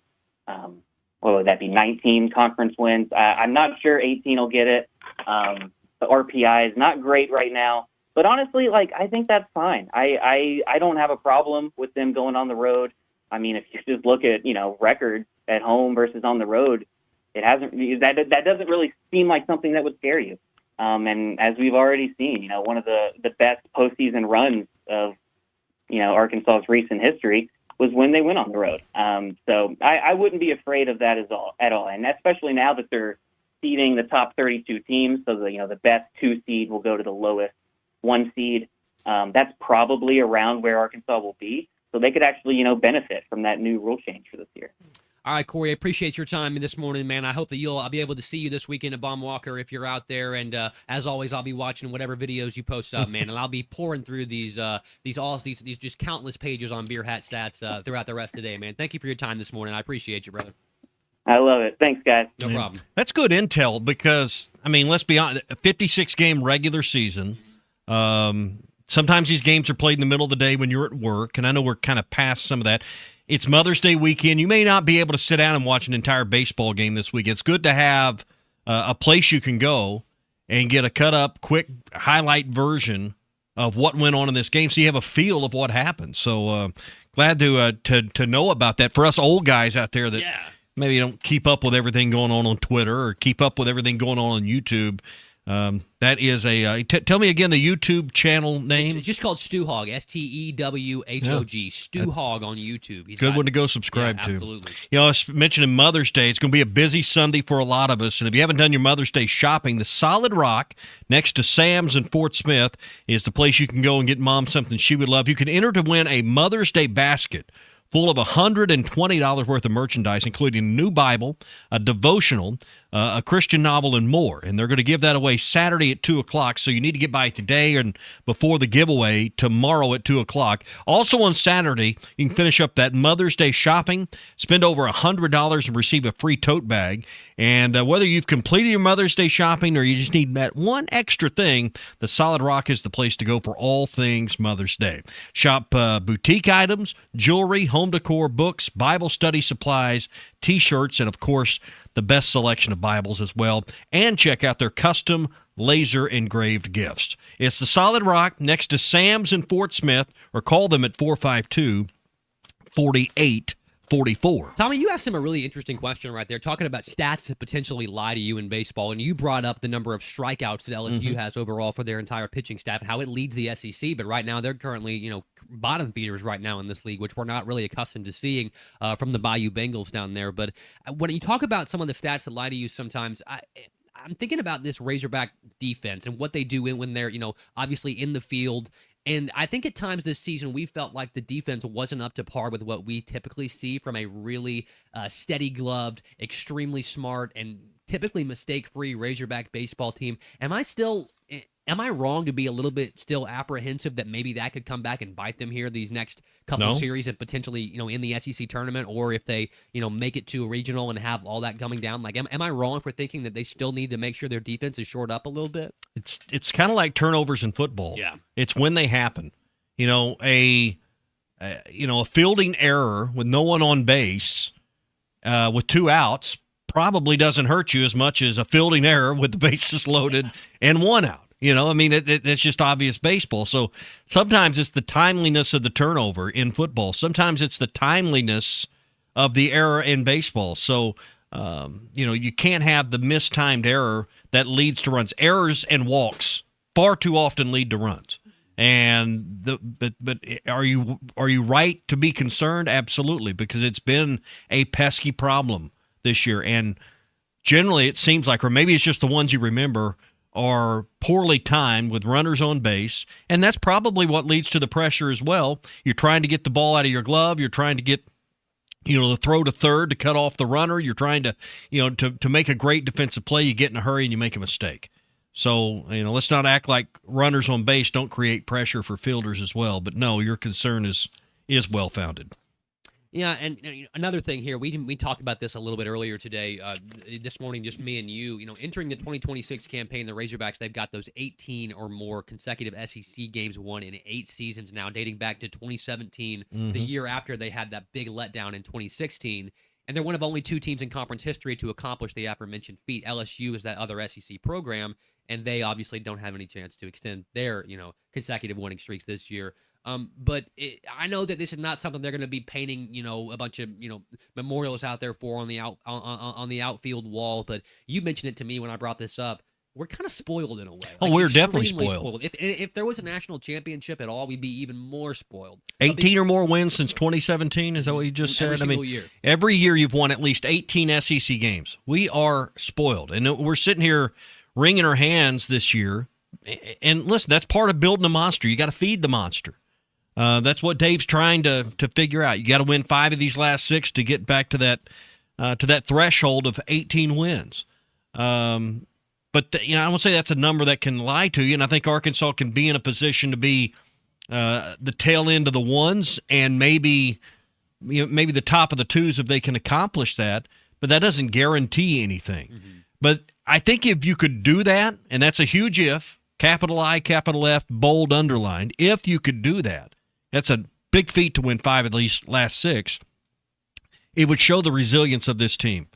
what would that be, 19 conference wins. I'm not sure 18 will get it. The RPI is not great right now, but honestly, I think that's fine. I don't have a problem with them going on the road. If you just look at, records at home versus on the road, that doesn't really seem like something that would scare you. And as we've already seen, one of the best postseason runs of, Arkansas's recent history was when they went on the road. So I wouldn't be afraid of that at all. And especially now that they're seeding the top 32 teams, so the best 2 seed will go to the lowest 1 seed. That's probably around where Arkansas will be, so they could actually benefit from that new rule change for this year. All right, Corey, I appreciate your time this morning, man. I hope that I'll be able to see you this weekend at Baum Walker if you're out there. And as always, I'll be watching whatever videos you post up, man. And I'll be pouring through these just countless pages on Beer Hat Stats throughout the rest of the day, man. Thank you for your time this morning. I appreciate you, brother. I love it. Thanks, guys. No problem. That's good intel because, let's be honest, a 56-game regular season, Sometimes these games are played in the middle of the day when you're at work, and I know we're kind of past some of that. It's Mother's Day weekend. You may not be able to sit down and watch an entire baseball game this week. It's good to have a place you can go and get a cut-up, quick highlight version of what went on in this game, so you have a feel of what happened. So glad to know about that. For us old guys out there that maybe don't keep up with everything going on Twitter or keep up with everything going on YouTube, that is a tell me again the YouTube channel name. It's just called Stu Hogg, STEWHOG. Yeah. Stu Hogg on YouTube. He's Good one to go subscribe to. Absolutely. You know, I was mentioning Mother's Day. It's going to be a busy Sunday for a lot of us. And if you haven't done your Mother's Day shopping, the Solid Rock next to Sam's in Fort Smith is the place you can go and get Mom something she would love. You can enter to win a Mother's Day basket full of $120 worth of merchandise, including a new Bible, a devotional, a Christian novel, and more. And they're going to give that away Saturday at 2 o'clock, so you need to get by today and before the giveaway tomorrow at 2 o'clock. Also on Saturday, you can finish up that Mother's Day shopping, spend over $100 and receive a free tote bag. And whether you've completed your Mother's Day shopping or you just need that one extra thing, the Solid Rock is the place to go for all things Mother's Day. Shop boutique items, jewelry, home decor, books, Bible study supplies, T-shirts, and, of course, the best selection of Bibles as well. And check out their custom laser engraved gifts. It's the Solid Rock next to Sam's in Fort Smith, or call them at 452-4844. Tommy, you asked him a really interesting question right there, talking about stats that potentially lie to you in baseball, and you brought up the number of strikeouts that LSU has overall for their entire pitching staff and how it leads the SEC. But right now, they're currently, bottom feeders right now in this league, which we're not really accustomed to seeing from the Bayou Bengals down there. But when you talk about some of the stats that lie to you sometimes, I'm thinking about this Razorback defense and what they do when they're, obviously in the field. And I think at times this season we felt like the defense wasn't up to par with what we typically see from a really steady-gloved, extremely smart, and typically mistake-free Razorback baseball team. Am I wrong to be a little bit still apprehensive that maybe that could come back and bite them here these next couple of series and potentially, in the SEC tournament, or if they, make it to a regional and have all that coming down? Like, am I wrong for thinking that they still need to make sure their defense is shored up a little bit? It's kind of like turnovers in football. Yeah. It's when they happen. A fielding error with no one on base with 2 outs probably doesn't hurt you as much as a fielding error with the bases loaded and 1 out. It's just obvious baseball. So sometimes it's the timeliness of the turnover in football. Sometimes it's the timeliness of the error in baseball. So, you can't have the mistimed error that leads to runs. Errors and walks far too often lead to runs. And but are you right to be concerned? Absolutely, because it's been a pesky problem this year. And generally it seems like, or maybe it's just the ones you remember, are poorly timed with runners on base, and that's probably what leads to the pressure as well. You're trying to get the ball out of your glove. You're trying to get, the throw to third to cut off the runner. You're trying to, to make a great defensive play. You get in a hurry and you make a mistake. So, let's not act like runners on base don't create pressure for fielders as well. But no, your concern is well-founded. Yeah, and another thing here, we talked about this a little bit earlier today, this morning, just me and you, entering the 2026 campaign, the Razorbacks, they've got those 18 or more consecutive SEC games won in 8 seasons now, dating back to 2017, the year after they had that big letdown in 2016. And they're one of only 2 teams in conference history to accomplish the aforementioned feat. LSU is that other SEC program, and they obviously don't have any chance to extend their, consecutive winning streaks this year. But I know that this is not something they're going to be painting, a bunch of, memorials out there for on the outfield wall. But you mentioned it to me when I brought this up. We're kind of spoiled in a way. Oh, we're definitely spoiled. If there was a national championship at all, we'd be even more spoiled. 18 or more wins since 2017. Is that what you just said? Every single year. Every year you've won at least 18 SEC games. We are spoiled, and we're sitting here wringing our hands this year. And listen, that's part of building a monster. You got to feed the monster. That's what Dave's trying to figure out. You got to win 5 of these last 6 to get back to that threshold of 18 wins. But I won't say that's a number that can lie to you, and I think Arkansas can be in a position to be the tail end of the ones, and maybe the top of the 2s if they can accomplish that. But that doesn't guarantee anything. But I think if you could do that, and that's a huge if, capital I, capital F, bold, underlined. If you could do that, that's a big feat to win 5 of these last 6. It would show the resilience of this team.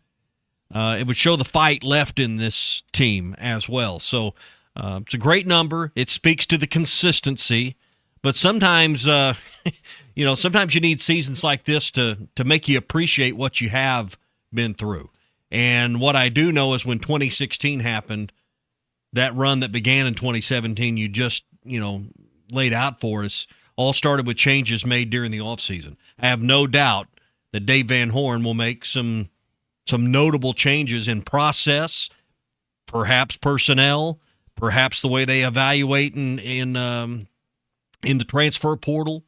It would show the fight left in this team as well. So it's a great number. It speaks to the consistency. But sometimes, sometimes you need seasons like this to make you appreciate what you have been through. And what I do know is when 2016 happened, that run that began in 2017, you just, laid out for us, all started with changes made during the offseason. I have no doubt that Dave Van Horn will make some notable changes in process, perhaps personnel, perhaps the way they evaluate in the transfer portal,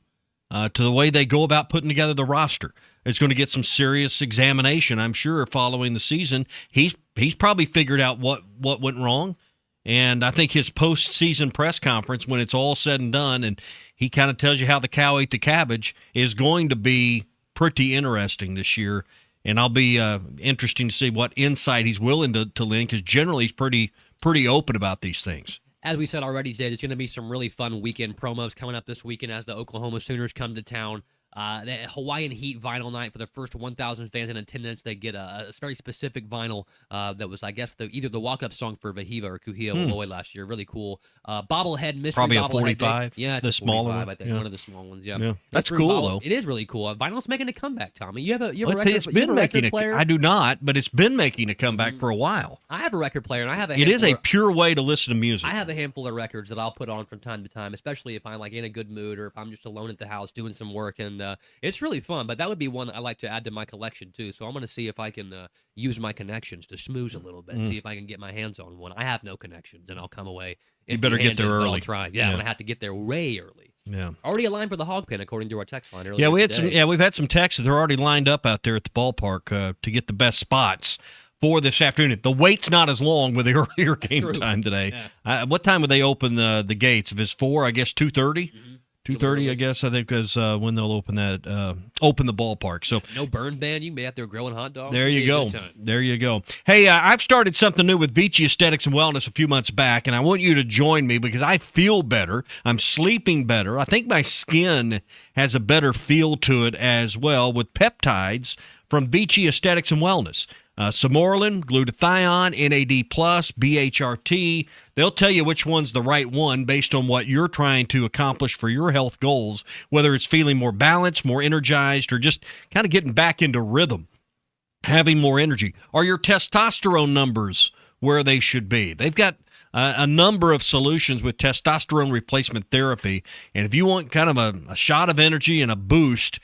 to the way they go about putting together the roster. It's going to get some serious examination, I'm sure, following the season. He's probably figured out what went wrong, and I think his postseason press conference, when it's all said and done, and he kind of tells you how the cow ate the cabbage, is going to be pretty interesting this year. And I'll be interesting to see what insight he's willing to lend, because generally he's pretty open about these things. As we said already today, there's going to be some really fun weekend promos coming up this weekend as the Oklahoma Sooners come to town. The Hawaiian Heat vinyl night for the first 1,000 fans in attendance. They get a very specific vinyl that was, I guess, either the walk-up song for Vahiva or Kuhia Waloi last year. Really cool. Bobblehead, mystery probably bobblehead. A 45. Yeah, the smaller one. I think one of the small ones. Yeah, that's cool though. It is really cool. Vinyl's making a comeback, Tommy. You have a it's been making player? I do not, but it's been making a comeback for a while. I have a record player, and I have a. It is a pure way to listen to music. I have a handful of records that I'll put on from time to time, especially if I'm in a good mood or if I'm just alone at the house doing some work, and it's really fun. But that would be one I like to add to my collection too. So I'm going to see if I can use my connections to smooze a little bit, see if I can get my hands on one. I have no connections, and I'll come away. You better get there early. I'll try. Yeah, I'm going to have to get there way early. Yeah. Already a line for the hog pen according to our text line earlier. Yeah, we had today. we've had some texts that are already lined up out there at the ballpark to get the best spots for this afternoon. The wait's not as long with the earlier game time today. Yeah. What time would they open the gates? If it's 4, I guess 2:30. 2:30, I guess, I think, is when they'll open the ballpark. So no burn ban. You can be out there grilling hot dogs. There you go. There you go. Hey, I've started something new with Vici Aesthetics and Wellness a few months back, and I want you to join me because I feel better. I'm sleeping better. I think my skin has a better feel to it as well with peptides from Vici Aesthetics and Wellness. Samorelin, glutathione, NAD+, BHRT. They'll tell you which one's the right one based on what you're trying to accomplish for your health goals, whether it's feeling more balanced, more energized, or just kind of getting back into rhythm, having more energy. Are your testosterone numbers where they should be? They've got a number of solutions with testosterone replacement therapy, and if you want kind of a shot of energy and a boost,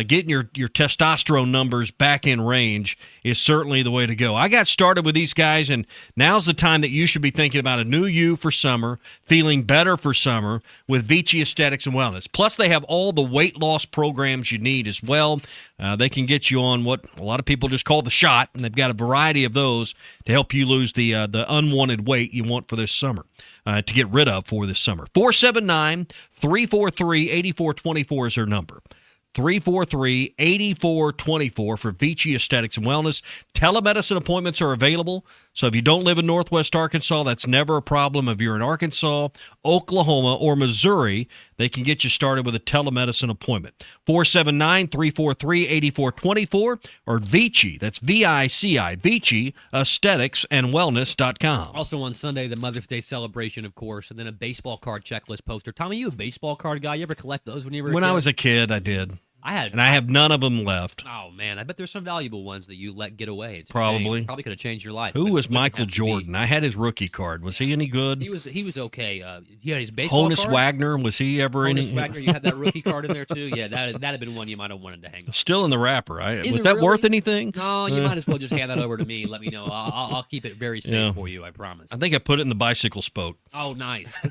getting your testosterone numbers back in range is certainly the way to go. I got started with these guys, and now's the time that you should be thinking about a new you for summer, feeling better for summer with Vici Aesthetics and Wellness. Plus, they have all the weight loss programs you need as well. They can get you on what a lot of people just call the shot, and they've got a variety of those to help you lose the unwanted weight you want for this summer, to get rid of for this summer. 479-343-8424 is their number. 343-8424 for Vici Aesthetics and Wellness. Telemedicine appointments are available. So if you don't live in Northwest Arkansas, that's never a problem. If you're in Arkansas, Oklahoma, or Missouri, they can get you started with a telemedicine appointment. 479-343-8424 or Vici, that's V-I-C-I, Vici, Aesthetics and Wellness.com. Also on Sunday, the Mother's Day celebration, of course, and then a baseball card checklist poster. Tommy, you a baseball card guy? You ever collect those when you were a kid? When I was a kid, I did. I have none of them left. Oh, man. I bet there's some valuable ones that you let get away. It's Probably. Probably could have changed your life. Who was Michael Jordan? I had his rookie card. Was he any good? He was okay. He had his baseball Honus card. Wagner, was he ever any? Honus Wagner, you had that rookie card in there, too? Yeah, that'd have been one you might have wanted to hang on. Still in the wrapper. Was it that really? worth anything? No, you might as well just hand that over to me. Let me know. I'll keep it very safe for you, I promise. I think I put it in the bicycle spoke. Oh, nice.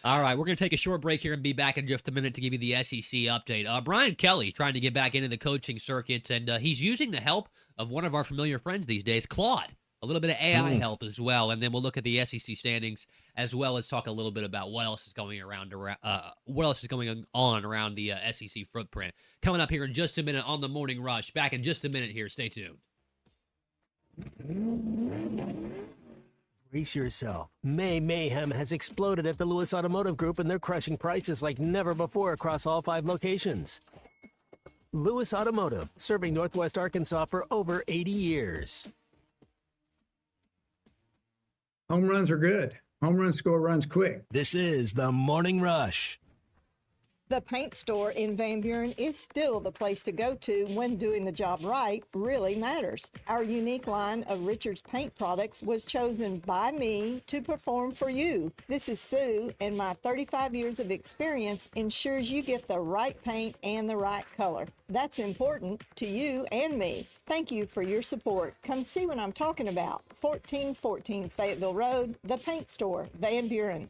All right, we're going to take a short break here and be back in just a minute to give you the SEC update. Brian Kelly trying to get back into the coaching circuits, and he's using the help of one of our familiar friends these days, Claude. A little bit of AI help as well, and then we'll look at the SEC standings as well as talk a little bit about what else is going on around the SEC footprint. Coming up here in just a minute on the Morning Rush. Back in just a minute here. Stay tuned. Brace yourself. May Mayhem has exploded at the Lewis Automotive Group, and they're crushing prices like never before across all 5 locations. Lewis Automotive, serving Northwest Arkansas for over 80 years. Home runs are good. Home run score runs quick. This is the Morning Rush. The paint store in Van Buren is still the place to go to when doing the job right really matters. Our unique line of Richards paint products was chosen by me to perform for you. This is Sue, and my 35 years of experience ensures you get the right paint and the right color. That's important to you and me. Thank you for your support. Come see what I'm talking about. 1414 Fayetteville Road, the paint store, Van Buren.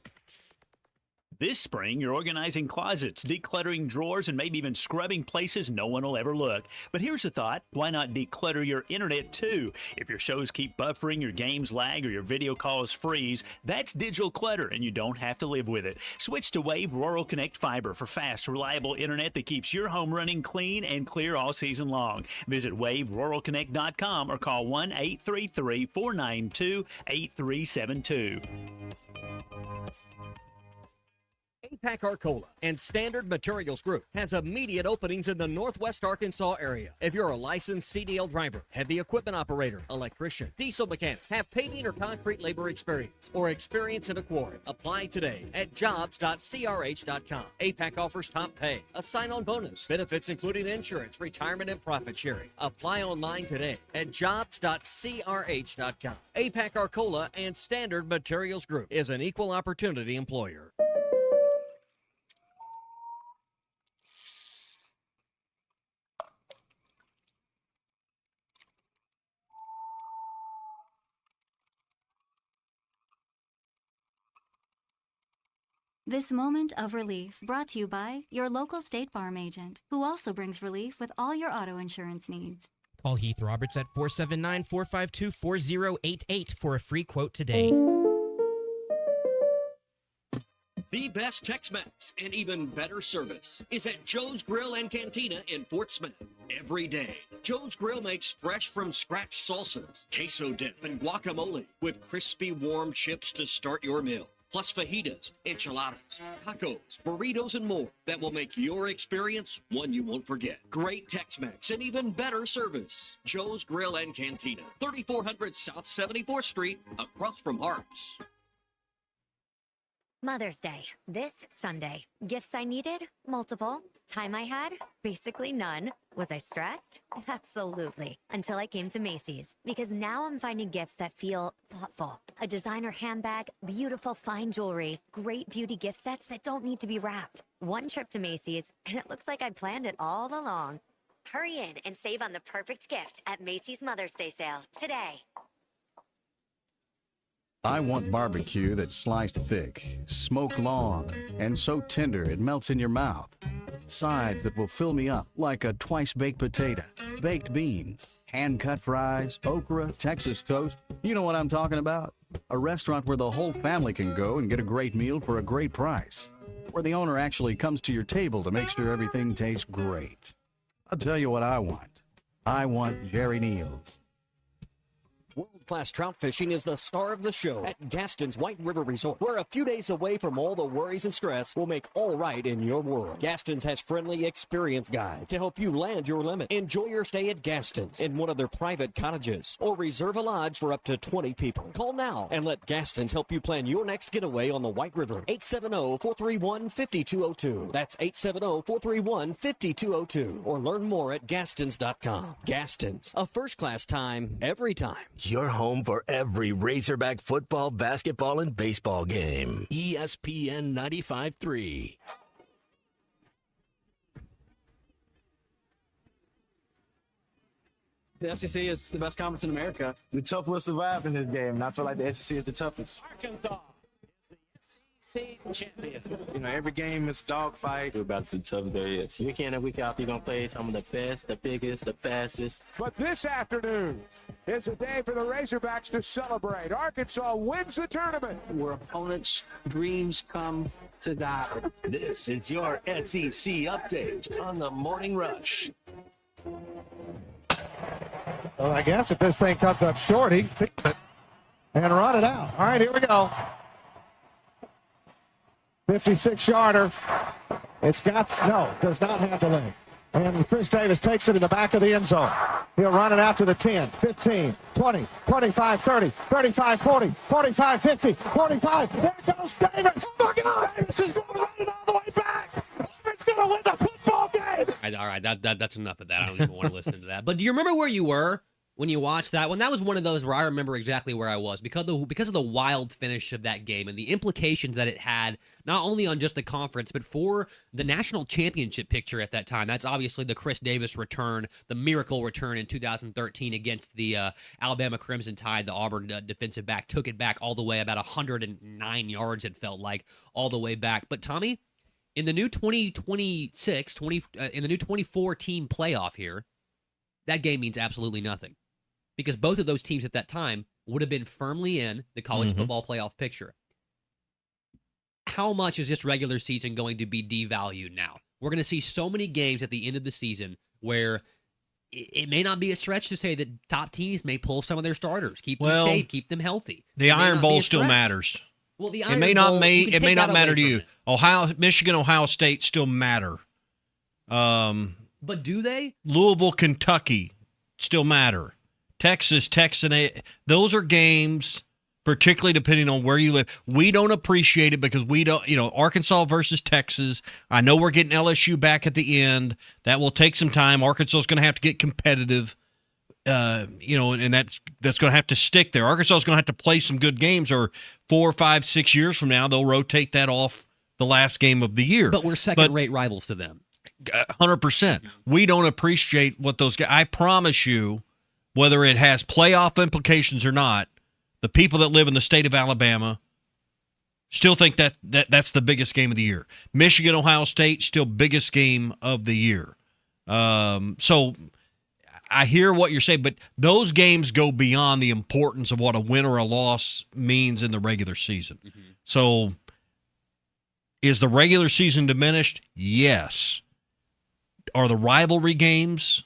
This spring, you're organizing closets, decluttering drawers, and maybe even scrubbing places no one will ever look. But here's a thought. Why not declutter your internet, too? If your shows keep buffering, your games lag, or your video calls freeze, that's digital clutter, and you don't have to live with it. Switch to Wave Rural Connect Fiber for fast, reliable internet that keeps your home running clean and clear all season long. Visit waveruralconnect.com or call 1-833-492-8372. APAC Arcola and Standard Materials Group has immediate openings in the Northwest Arkansas area. If you're a licensed CDL driver, heavy equipment operator, electrician, diesel mechanic, have paving or concrete labor experience, or experience in a quarry, apply today at jobs.crh.com. APAC offers top pay, a sign-on bonus, benefits including insurance, retirement, and profit sharing. Apply online today at jobs.crh.com. APAC Arcola and Standard Materials Group is an equal opportunity employer. This moment of relief brought to you by your local State Farm agent, who also brings relief with all your auto insurance needs. Call Heath Roberts at 479-452-4088 for a free quote today. The best Tex-Mex and even better service is at Joe's Grill and Cantina in Fort Smith. Every day, Joe's Grill makes fresh from scratch salsas, queso dip, and guacamole with crispy warm chips to start your meal. Plus fajitas, enchiladas, tacos, burritos, and more that will make your experience one you won't forget. Great Tex-Mex and even better service. Joe's Grill and Cantina, 3400 South 74th Street, across from Harps. Mother's Day, this Sunday. Gifts I needed? Multiple. Time I had? Basically none. Was I stressed? Absolutely. Until I came to Macy's. Because now I'm finding gifts that feel thoughtful. A designer handbag, beautiful fine jewelry, great beauty gift sets that don't need to be wrapped. One trip to Macy's, and it looks like I planned it all along. Hurry in and save on the perfect gift at Macy's Mother's Day sale today. I want barbecue that's sliced thick, smoked long, and so tender it melts in your mouth. Sides that will fill me up like a twice-baked potato, baked beans, hand-cut fries, okra, Texas toast. You know what I'm talking about? A restaurant where the whole family can go and get a great meal for a great price. Where the owner actually comes to your table to make sure everything tastes great. I'll tell you what I want. I want Jerry Neal's. World-class trout fishing is the star of the show at Gaston's White River Resort, where a few days away from all the worries and stress will make all right in your world. Gaston's has friendly, experienced guides to help you land your limit. Enjoy your stay at Gaston's in one of their private cottages or reserve a lodge for up to 20 people. Call now and let Gaston's help you plan your next getaway on the White River. 870-431-5202. That's 870-431-5202. Or learn more at Gastons.com. Gaston's, a first-class time, every time. Your home for every Razorback football, basketball, and baseball game. ESPN 95.3. The SEC is the best conference in America. The tough will survive in this game, and I feel like the SEC is the toughest. Arkansas is the SEC champion. You know, every game is a dogfight. We're about the tough there is. Week in and week out, you're going to play some of the best, the biggest, the fastest. But this afternoon is a day for the Razorbacks to celebrate. Arkansas wins the tournament. Where opponents' dreams come to die. This is your SEC update on the Morning Rush. Well, I guess if this thing comes up short, he can fix it. And and run it out. All right, here we go. 56-yarder. Does not have the leg. And Chris Davis takes it in the back of the end zone. He'll run it out to the 10, 15, 20, 25, 30, 35, 40, 45, 50, 45. There goes Davis. Oh, my God. Davis is going to run it all the way back. It's going to win the football game. All right, that's enough of that. I don't even want to listen to that. But do you remember where you were when you watched that one? That was one of those where I remember exactly where I was because of the wild finish of that game and the implications that it had, not only on just the conference, but for the national championship picture at that time. That's obviously the Chris Davis return, the miracle return in 2013 against the Alabama Crimson Tide. The Auburn defensive back took it back all the way, about 109 yards, it felt like, all the way back. But Tommy, in the new 2026, in the new 24 team playoff here, that game means absolutely nothing. Because both of those teams at that time would have been firmly in the college football playoff picture. How much is this regular season going to be devalued now? We're going to see so many games at the end of the season where it may not be a stretch to say that top teams may pull some of their starters, keep them safe, keep them healthy. The Iron Bowl still matters. Well, the it Iron may Bowl, not matter to you. Michigan, Ohio State still matter. But do they? Louisville, Kentucky still matter. Texas, those are games, particularly depending on where you live. We don't appreciate it because we don't, Arkansas versus Texas. I know we're getting LSU back at the end. That will take some time. Arkansas is going to have to get competitive, and that's going to have to stick there. Arkansas is going to have to play some good games, or 4, 5, 6 years from now, they'll rotate that off the last game of the year. But we're second-rate rivals to them. 100%. We don't appreciate what those guys. I promise you, whether it has playoff implications or not, the people that live in the state of Alabama still think that's the biggest game of the year. Michigan, Ohio State, still biggest game of the year. So I hear what you're saying, but those games go beyond the importance of what a win or a loss means in the regular season. So is the regular season diminished? Yes. Are the rivalry games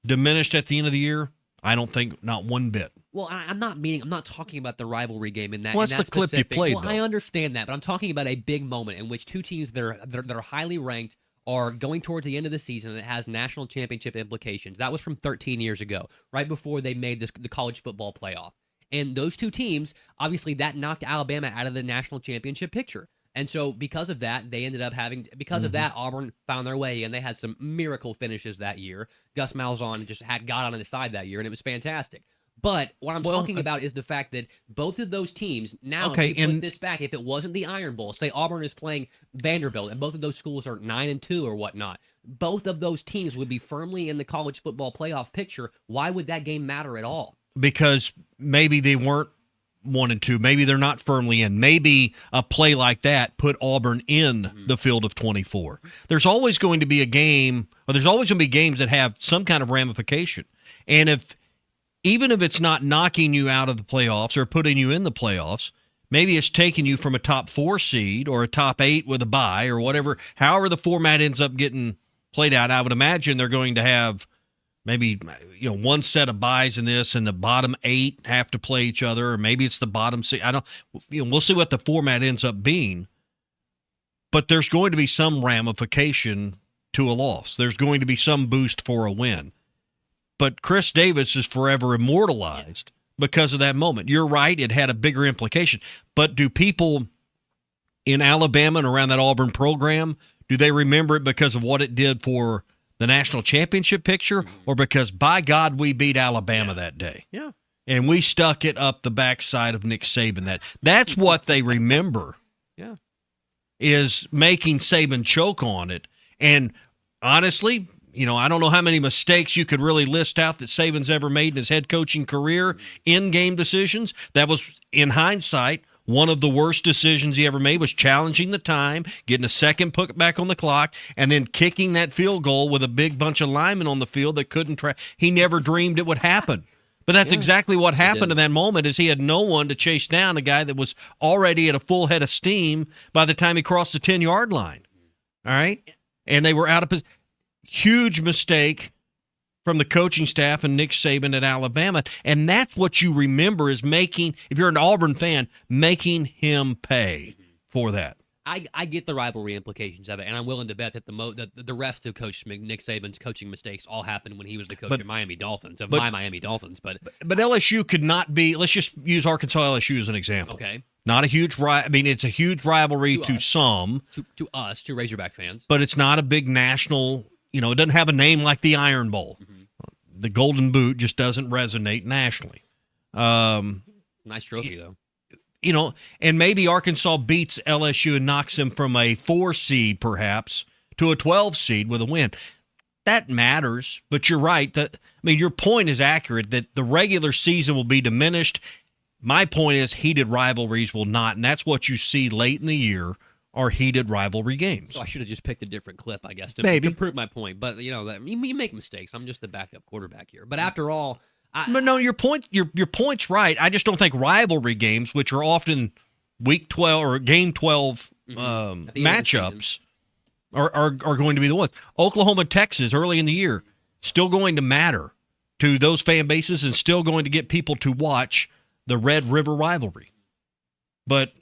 diminished at the end of the year? I don't think, not one bit. Well, I'm not talking about the rivalry game in that. Well, that's the clip you played, Well, I understand that, but I'm talking about a big moment in which two teams that are highly ranked are going towards the end of the season, and it has national championship implications. That was from 13 years ago, right before they made the college football playoff. And those two teams, obviously, that knocked Alabama out of the national championship picture. And so because of that, they ended up having, of that, Auburn found their way, and they had some miracle finishes that year. Gus Malzahn just got on his side that year, and it was fantastic. But what I'm talking about is the fact that both of those teams, now, if you put this back, if it wasn't the Iron Bowl, say Auburn is playing Vanderbilt, and both of those schools are 9-2 or whatnot, both of those teams would be firmly in the college football playoff picture. Why would that game matter at all? Because maybe they weren't 1-2. Maybe they're not firmly in. Maybe a play like that put Auburn in the field of 24. There's always going to be a game, or there's always going to be games that have some kind of ramification. And even if it's not knocking you out of the playoffs or putting you in the playoffs, maybe it's taking you from a top 4 seed or a top 8 with a bye or whatever, however the format ends up getting played out. I would imagine they're going to have maybe one set of buys in this, and the bottom 8 have to play each other, or maybe it's the bottom 6. We'll see what the format ends up being. But there's going to be some ramification to a loss. There's going to be some boost for a win. But Chris Davis is forever immortalized because of that moment. You're right, it had a bigger implication. But do people in Alabama and around that Auburn program, do they remember it because of what it did for the national championship picture, or because, by God, we beat Alabama that day? Yeah. And we stuck it up the backside of Nick Saban. That's what they remember. Yeah. Is making Saban choke on it. And honestly, I don't know how many mistakes you could really list out that Saban's ever made in his head coaching career in game decisions. That was, in hindsight, one of the worst decisions he ever made, was challenging the time, getting a second put back on the clock, and then kicking that field goal with a big bunch of linemen on the field that couldn't try. He never dreamed it would happen. But that's exactly what happened in that moment, is he had no one to chase down a guy that was already at a full head of steam by the time he crossed the 10-yard line. All right? And they were out of position. Huge mistake. from the coaching staff and Nick Saban at Alabama. And that's what you remember is making, if you're an Auburn fan, making him pay for that. I get the rivalry implications of it, and I'm willing to bet that the rest of Coach Nick Saban's coaching mistakes all happened when he was the coach of Miami Dolphins, my Miami Dolphins. But LSU could not be, let's just use Arkansas LSU as an example. Okay. Not a huge it's a huge rivalry to some. To us, to Razorback fans. But it's not a big national, it doesn't have a name like the Iron Bowl. The Golden Boot just doesn't resonate nationally. Nice trophy, though. And maybe Arkansas beats LSU and knocks them from a 4 seed, perhaps, to a 12 seed with a win. That matters, but you're right. Your point is accurate that the regular season will be diminished. My point is heated rivalries will not, and that's what you see late in the year are heated rivalry games. So I should have just picked a different clip, I guess, Maybe. to prove my point. But, you make mistakes. I'm just the backup quarterback here. But after all, But no, your point's right. I just don't think rivalry games, which are often week 12 or game 12 matchups, are going to be the ones. Oklahoma, Texas, early in the year, still going to matter to those fan bases and still going to get people to watch the Red River rivalry. But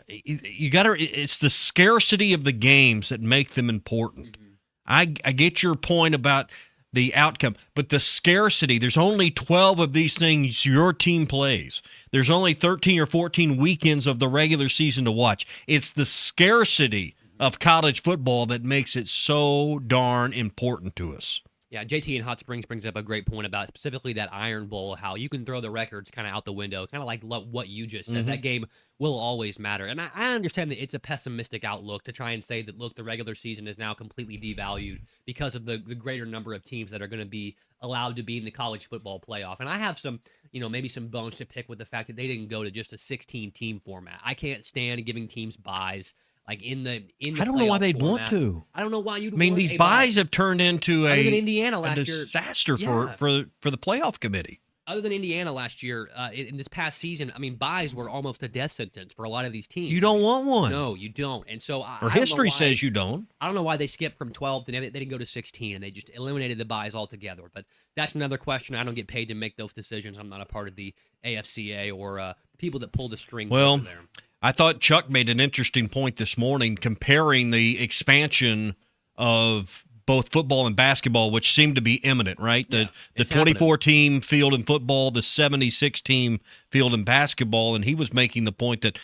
it's the scarcity of the games that make them important. I get your point about the outcome, but the scarcity, there's only 12 of these things your team plays. There's only 13 or 14 weekends of the regular season to watch. It's the scarcity of college football that makes it so darn important to us. Yeah, JT in Hot Springs brings up a great point about specifically that Iron Bowl, how you can throw the records kind of out the window, kind of like what you just said. That game will always matter. And I understand that it's a pessimistic outlook to try and say that, look, the regular season is now completely devalued because of the greater number of teams that are going to be allowed to be in the college football playoff. And I have some, maybe some bones to pick with the fact that they didn't go to just a 16-team format. I can't stand giving teams buys. Like in the I don't know why they'd format. want to. I don't know why you'd. These buys have turned into a Indiana last year disaster for the playoff committee. Other than Indiana last year, in this past season, buys were almost a death sentence for a lot of these teams. You don't want one. No, you don't. And so, history says you don't. I don't know why they skipped from 12 to they didn't go to 16, and they just eliminated the buys altogether. But that's another question. I don't get paid to make those decisions. I'm not a part of the AFCA or people that pull the strings over there. I thought Chuck made an interesting point this morning comparing the expansion of both football and basketball, which seemed to be imminent, right? The 24-team field in football, the 76-team field in basketball, and he was making the point that,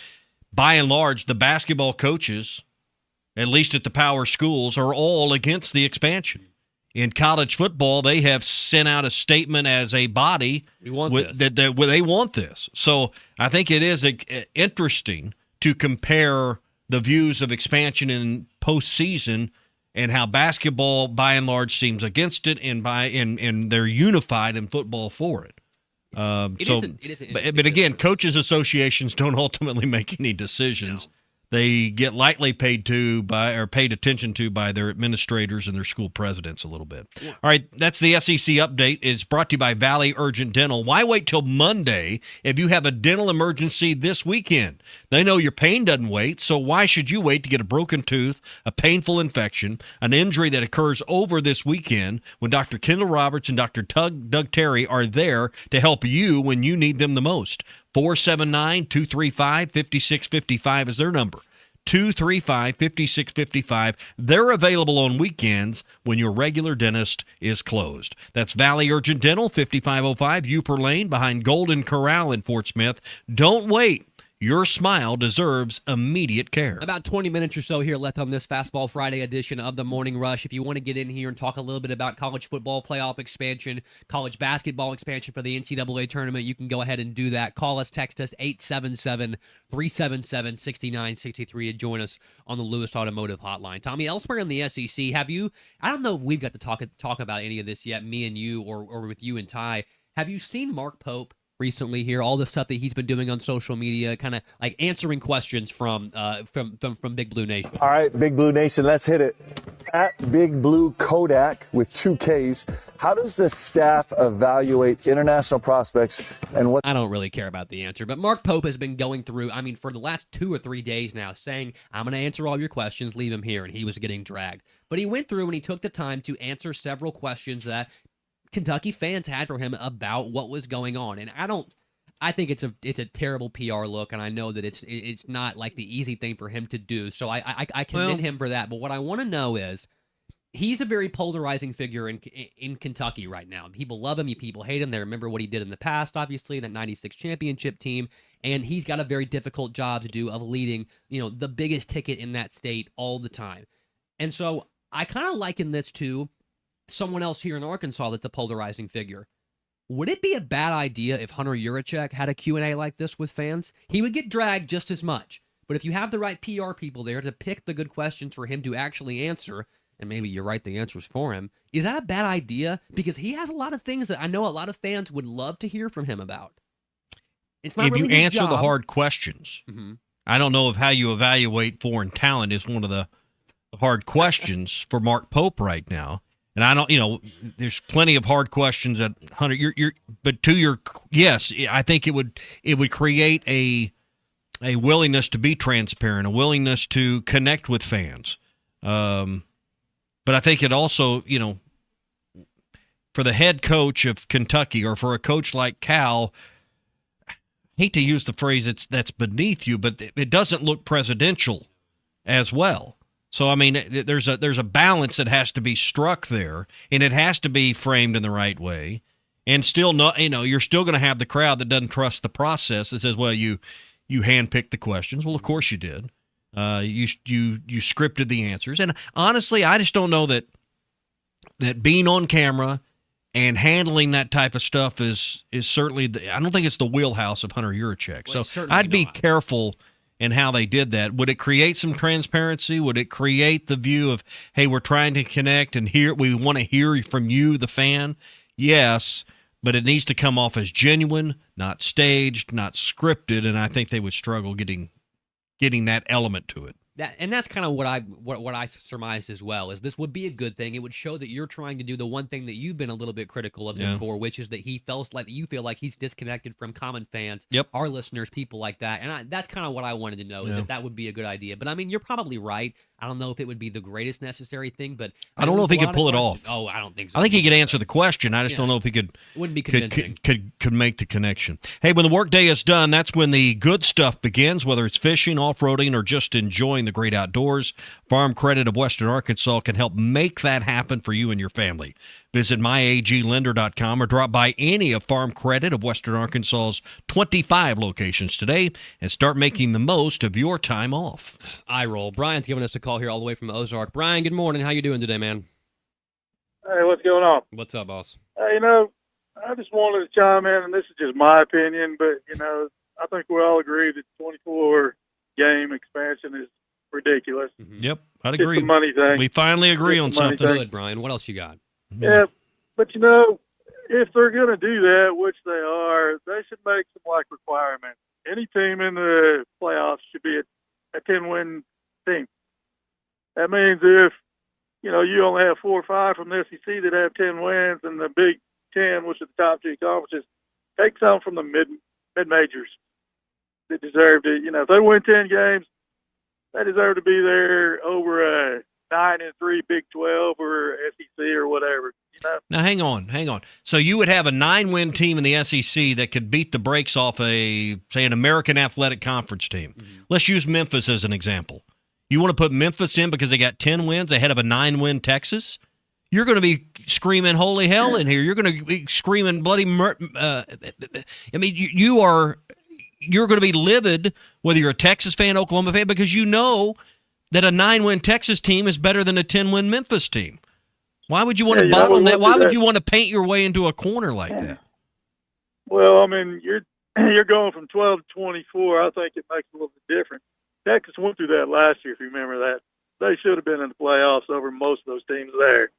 by and large, the basketball coaches, at least at the power schools, are all against the expansion. In college football, they have sent out a statement as a body that they want this. So I think it is interesting to compare the views of expansion in postseason and how basketball, by and large, seems against it, and they're unified in football for it. But again, coaches associations don't ultimately make any decisions. No. They get lightly paid attention to by their administrators and their school presidents a little bit. Yeah. All right, that's the SEC update. It's brought to you by Valley Urgent Dental. Why wait till Monday if you have a dental emergency this weekend? They know your pain doesn't wait, so why should you wait to get a broken tooth, a painful infection, an injury that occurs over this weekend when Dr. Kendall Roberts and Dr. Doug Terry are there to help you when you need them the most? 479-235-5655 is their number. 235-5655. They're available on weekends when your regular dentist is closed. That's Valley Urgent Dental, 5505 Upper Lane behind Golden Corral in Fort Smith. Don't wait. Your smile deserves immediate care. About 20 minutes or so here left on this Fastball Friday edition of the Morning Rush. If you want to get in here and talk a little bit about college football playoff expansion, college basketball expansion for the NCAA tournament, you can go ahead and do that. Call us, text us, 877-377-6963 to join us on the Lewis Automotive Hotline. Tommy, elsewhere in the SEC, I don't know if we've got to talk about any of this yet, me and you, or with you and Ty. Have you seen Mark Pope recently here, all the stuff that he's been doing on social media, kind of like answering questions from Big Blue Nation? All right, Big Blue Nation, let's hit it. At Big Blue Kodak with 2 Ks, how does the staff evaluate international prospects and what? I don't really care about the answer, but Mark Pope has been going through, for the last 2 or 3 days now, saying, I'm going to answer all your questions, leave him here, and he was getting dragged. But he went through and he took the time to answer several questions that Kentucky fans had for him about what was going on. And I think it's a terrible PR look, and I know that it's not like the easy thing for him to do. So I commend him for that. But what I want to know is, he's a very polarizing figure in Kentucky right now. People love him, people hate him. They remember what he did in the past, obviously, that '96 championship team, and he's got a very difficult job to do of leading, the biggest ticket in that state all the time. And so I kind of liken this to someone else here in Arkansas that's a polarizing figure. Would it be a bad idea if Hunter Yurachek had a Q&A like this with fans? He would get dragged just as much. But if you have the right PR people there to pick the good questions for him to actually answer, and maybe you write the answers for him, is that a bad idea? Because he has a lot of things that I know a lot of fans would love to hear from him about. It's not if really you his answer job. the hard questions. Mm-hmm. I don't know if how you evaluate foreign talent is one of the hard questions for Mark Pope right now. And I don't, there's plenty of hard questions that Hunter. But to your yes, I think it would create a willingness to be transparent, a willingness to connect with fans. But I think it also, for the head coach of Kentucky or for a coach like Cal, I hate to use the phrase that's beneath you, but it doesn't look presidential as well. So, I mean, there's a balance that has to be struck there, and it has to be framed in the right way. And still not, you're still going to have the crowd that doesn't trust the process that says, well, you handpicked the questions. Well, of course you did. You scripted the answers. And honestly, I just don't know that being on camera and handling that type of stuff is certainly I don't think it's the wheelhouse of Hunter Yurachek. Well, so I'd be careful in how they did that. Would it create some transparency? Would it create the view of, hey, we're trying to connect and we want to hear from you, the fan? Yes, but it needs to come off as genuine, not staged, not scripted, and I think they would struggle getting that element to it. That's kind of what I surmised as well, is this would be a good thing. It would show that you're trying to do the one thing that you've been a little bit critical of him for, which is that you feel like he's disconnected from common fans, our listeners, people like that. And that's kind of what I wanted to know, is if that would be a good idea. But I mean, you're probably right. I don't know if it would be the greatest necessary thing, but I don't know if he could pull it off. Oh, I don't think so. I think he could answer the question. I just don't know if he could. Wouldn't be convincing. Could make the connection. Hey, when the workday is done, that's when the good stuff begins. Whether it's fishing, off-roading, or just enjoying the great outdoors, Farm Credit of Western Arkansas can help make that happen for you and your family. Visit myaglender.com or drop by any of Farm Credit of Western Arkansas's 25 locations today and start making the most of your time off. I roll. Brian's giving us a call here all the way from Ozark. Brian, good morning. How you doing today, man? Hey, what's going on? What's up, boss? Hey, I just wanted to chime in, and this is just my opinion, but, I think we all agree that 24-game expansion is ridiculous. Yep, I'd Just agree. a money thing. We finally agree on Just a money something. thing. Good, Brian. What else you got? Yeah, but if they're going to do that, which they are, they should make some requirements. Any team in the playoffs should be a 10-win team. That means if you only have 4 or 5 from the SEC that have 10 wins, and the Big 10, which are the top 2 conferences, take some from the mid majors that deserve it. If they win 10 games, they deserve to be there over a 9-3 Big 12 or SEC or whatever. Now, hang on. So you would have a 9-win team in the SEC that could beat the brakes off an American Athletic Conference team. Let's use Memphis as an example. You want to put Memphis in because they got 10 wins ahead of a 9-win Texas? You're going to be screaming holy hell in here. You're going to be screaming bloody you're going to be livid whether you're a Texas fan, Oklahoma fan, because you know that a 9-win Texas team is better than a 10-win Memphis team. Why would you want to bottleneck? Why would you want to paint your way into a corner like that? Well, you're going from 12 to 24. I think it makes a little bit different. Texas went through that last year, if you remember that. They should have been in the playoffs over most of those teams there.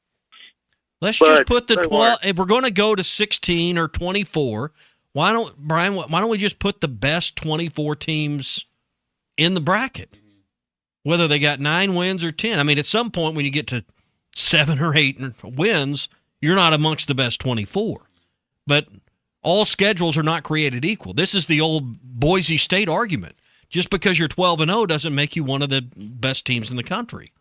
Let's just put the 12. If we're going to go to 16 or 24, why don't we just put the best 24 teams in the bracket, whether they got 9 wins or 10? I mean, at some point when you get to 7 or 8 wins, you're not amongst the best 24. But all schedules are not created equal. This is the old Boise State argument. Just because you're 12-0 doesn't make you one of the best teams in the country.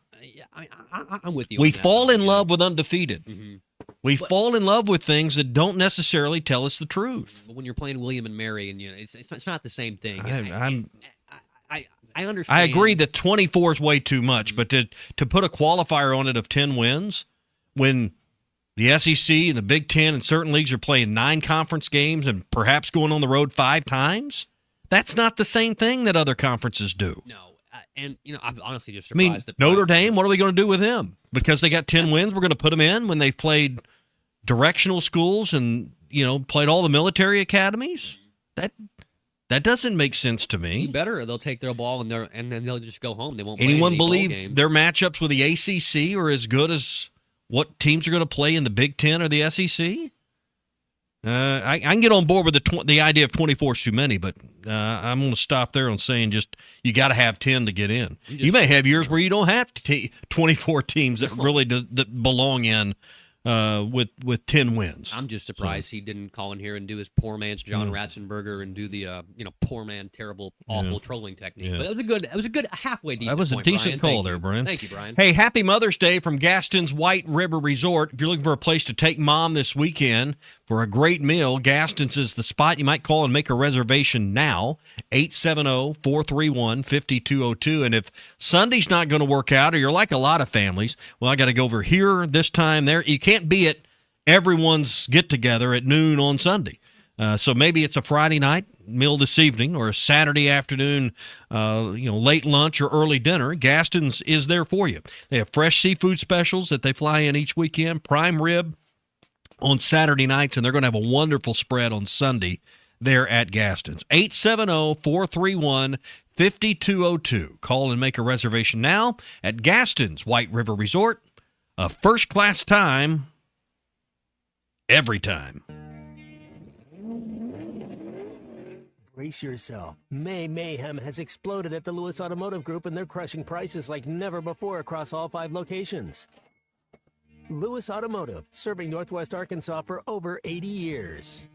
I'm with you. We fall in love with undefeated. We fall in love with things that don't necessarily tell us the truth. But when you're playing William and Mary, and it's not the same thing. I understand. I agree that 24 is way too much, but to put a qualifier on it of 10 wins, when the SEC and the Big Ten and certain leagues are playing 9 conference games and perhaps going on the road 5 times, that's not the same thing that other conferences do. No. And, I'm honestly just surprised. Notre Dame, what are we going to do with them? Because they got 10 wins, we're going to put them in when they've played directional schools and, played all the military academies? That doesn't make sense to me. Better, they'll take their ball and then they'll just go home. They won't. Anyone believe their matchups with the ACC are as good as what teams are going to play in the Big Ten or the SEC? I can get on board with the idea of 24 is too many, but I'm going to stop there on saying just you got to have 10 to get in. You may have years where you don't have 24 teams that really that belong in with 10 wins. I'm just surprised he didn't call in here and do his poor man's John Ratzenberger and do the poor man terrible awful trolling technique. But it was a good halfway decent. That was a decent call there, Brian. Thank you, Brian. Hey, happy Mother's Day from Gaston's White River Resort. If you're looking for a place to take mom this weekend for a great meal, Gaston's is the spot. You might call and make a reservation now, 870-431-5202. And if Sunday's not going to work out, or you're like a lot of families, well, I got to go over here this time there. You can't be at everyone's get-together at noon on Sunday. So maybe it's a Friday night meal this evening or a Saturday afternoon, late lunch or early dinner. Gaston's is there for you. They have fresh seafood specials that they fly in each weekend, prime rib on Saturday nights, and they're going to have a wonderful spread on Sunday there at Gaston's. 870-431-5202. Call and make a reservation now at Gaston's White River Resort. A first-class time every time. Brace yourself. May mayhem has exploded at the Lewis Automotive Group, and they're crushing prices like never before across all 5 locations. Lewis Automotive, serving Northwest Arkansas for over 80 years.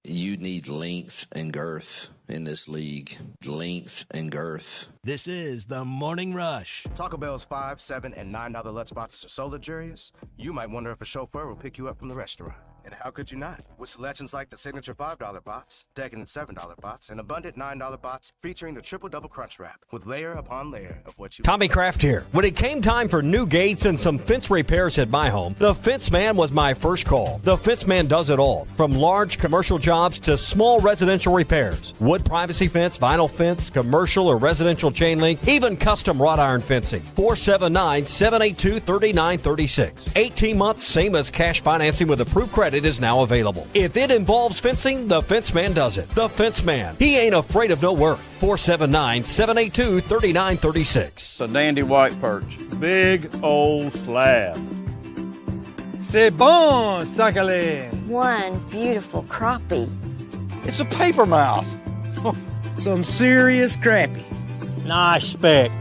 You need length and girth in this league. Length and girth. This is the Morning Rush. Taco Bell's $5, $7, and $9 Lutz boxes are so luxurious, you might wonder if a chauffeur will pick you up from the restaurant. And how could you not? With selections like the signature $5 box, decadent $7 box, and abundant $9 box featuring the triple-double crunch wrap with layer upon layer of what you... Tommy Kraft here. When it came time for new gates and some fence repairs at my home, the Fence Man was my first call. The Fence Man does it all, from large commercial jobs to small residential repairs. Wood privacy fence, vinyl fence, commercial or residential chain link, even custom wrought iron fencing. 479-782-3936. 18 months, same as cash financing with approved credit is now available. If it involves fencing, the Fence Man does it. The Fence Man. He ain't afraid of no work. 479-782-3936. It's a dandy white perch. Big old slab. C'est bon, sacale. One beautiful crappie. It's a paper mouse. Some serious crappie. Nice speck.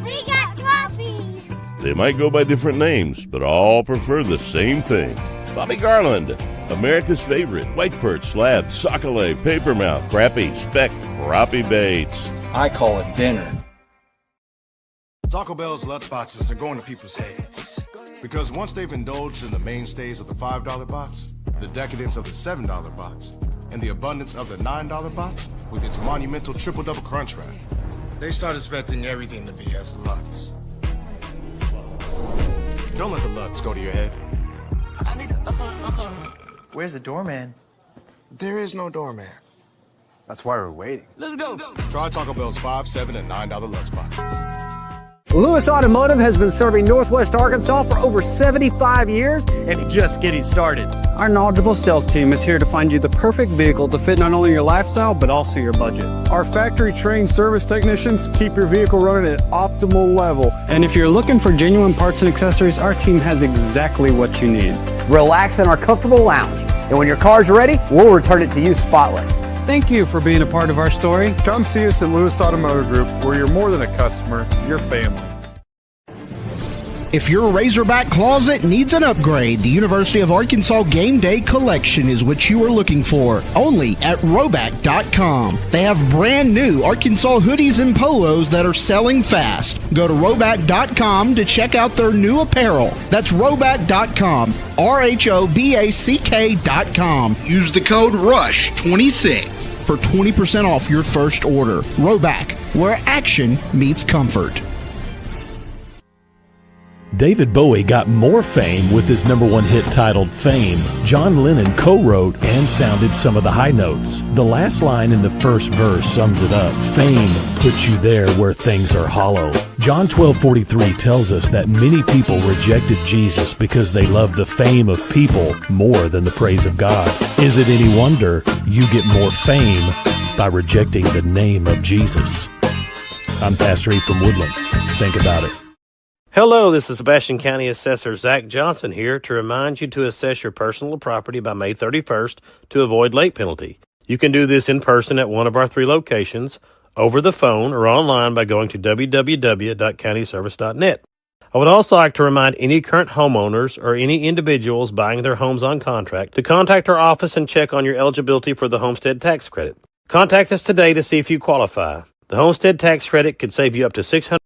We got crappies. They might go by different names, but all prefer the same thing. Bobby Garland, America's favorite white perch, slab, sockeye, papermouth, crappie, speck, crappie baits. I call it dinner. Taco Bell's Lutz boxes are going to people's heads. Because once they've indulged in the mainstays of the $5 box, the decadence of the $7 box, and the abundance of the $9 box with its monumental triple-double crunch wrap, they start expecting everything to be as Lutz. Don't let the Lutz go to your head. Where's the doorman? There is no doorman. That's why we're waiting. Let's go. Try Taco Bell's $5, $7, and $9 Lutz boxes. Lewis Automotive has been serving Northwest Arkansas for over 75 years and just getting started. Our knowledgeable sales team is here to find you the perfect vehicle to fit not only your lifestyle, but also your budget. Our factory-trained service technicians keep your vehicle running at optimal level. And if you're looking for genuine parts and accessories, our team has exactly what you need. Relax in our comfortable lounge, and when your car's ready, we'll return it to you spotless. Thank you for being a part of our story. Come see us at Lewis Automotive Group, where you're more than a customer, you're family. If your Razorback closet needs an upgrade, the University of Arkansas Game Day Collection is what you are looking for, only at Roback.com. They have brand new Arkansas hoodies and polos that are selling fast. Go to Roback.com to check out their new apparel. That's Roback.com, RHOBACK.com. Use the code RUSH26 for 20% off your first order. Roback, where action meets comfort. David Bowie got more fame with his #1 hit titled Fame. John Lennon co-wrote and sounded some of the high notes. The last line in the first verse sums it up. Fame puts you there where things are hollow. John 12:43 tells us that many people rejected Jesus because they loved the fame of people more than the praise of God. Is it any wonder you get more fame by rejecting the name of Jesus? I'm Pastor E from Woodland. Think about it. Hello, this is Sebastian County Assessor Zach Johnson here to remind you to assess your personal property by May 31st to avoid late penalty. You can do this in person at one of our 3 locations, over the phone, or online by going to www.countyservice.net. I would also like to remind any current homeowners or any individuals buying their homes on contract to contact our office and check on your eligibility for the homestead tax credit. Contact us today to see if you qualify. The homestead tax credit could save you up to $600.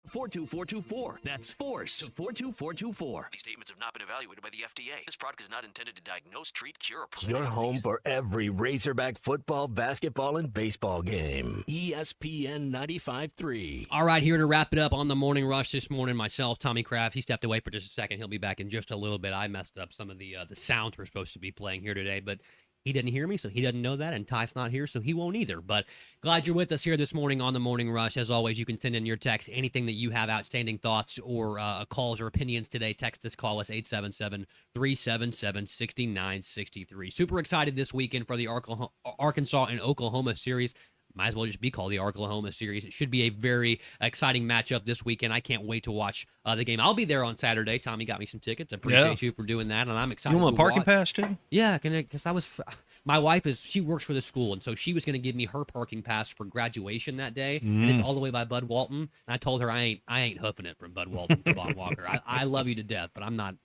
42424. That's force 42424. These statements have not been evaluated by the FDA. This product is not intended to diagnose, treat, cure, or prevent. Your home for every Razorback football, basketball, and baseball game. ESPN 95.3. All right, here to wrap it up on the Morning Rush this morning, myself, Tommy Kraft. He stepped away for just a second. He'll be back in just a little bit. I messed up some of the sounds we're supposed to be playing here today, but he didn't hear me, so he doesn't know that, and Ty's not here, so he won't either. But glad you're with us here this morning on the Morning Rush. As always, you can send in your text, anything that you have outstanding thoughts or calls or opinions today. Text us, call us, 877-377-6963. Super excited this weekend for the Arkansas and Oklahoma series. Might as well just be called the Oklahoma series. It should be a very exciting matchup this weekend. I can't wait to watch the game. I'll be there on Saturday. Tommy got me some tickets. I appreciate you for doing that, and I'm excited. You want to parking watch. pass too? Yeah, because my wife she works for the school, and so she was going to give me her parking pass for graduation that day, and it's all the way by Bud Walton. And I told her I ain't hoofing it from Bud Walton to Bon Walker. I love you to death, but I'm not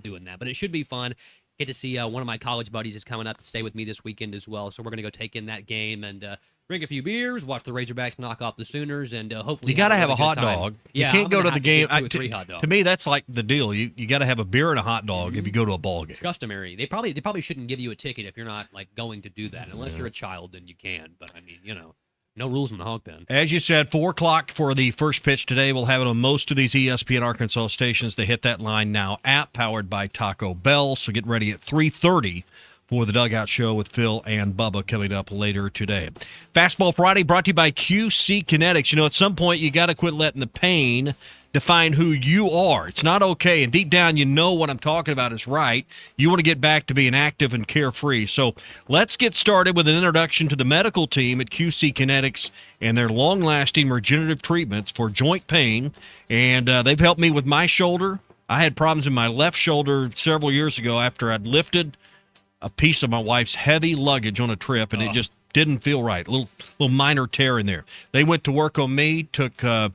doing that. But it should be fun. Get to see one of my college buddies is coming up to stay with me this weekend as well, so we're going to go take in that game and drink a few beers, watch the Razorbacks knock off the Sooners, and hopefully you got to have a really hot good time. dog. Yeah, you can't go to the game. 2 or 3 hot dogs. To me, that's like the deal. You got to have a beer and a hot dog if you go to a ball game. It's customary. They probably shouldn't give you a ticket if you're not like going to do that, unless you're a child. Then you can. But I mean, no rules in the hog pen. As you said, 4 o'clock for the first pitch today. We'll have it on most of these ESPN Arkansas stations. They hit that line now. App powered by Taco Bell. So get ready at 3:30 for the Dugout Show with Phil and Bubba coming up later today. Fastball Friday brought to you by QC Kinetics. At some point you got to quit letting the pain define who you are. It's not okay, and deep down you know what I'm talking about is right. You want to get back to being active and carefree. So let's get started with an introduction to the medical team at QC Kinetics and their long-lasting regenerative treatments for joint pain. And they've helped me with my shoulder. I had problems in my left shoulder several years ago after I'd lifted a piece of my wife's heavy luggage on a trip, and it just didn't feel right. A little minor tear in there. They went to work on me, took the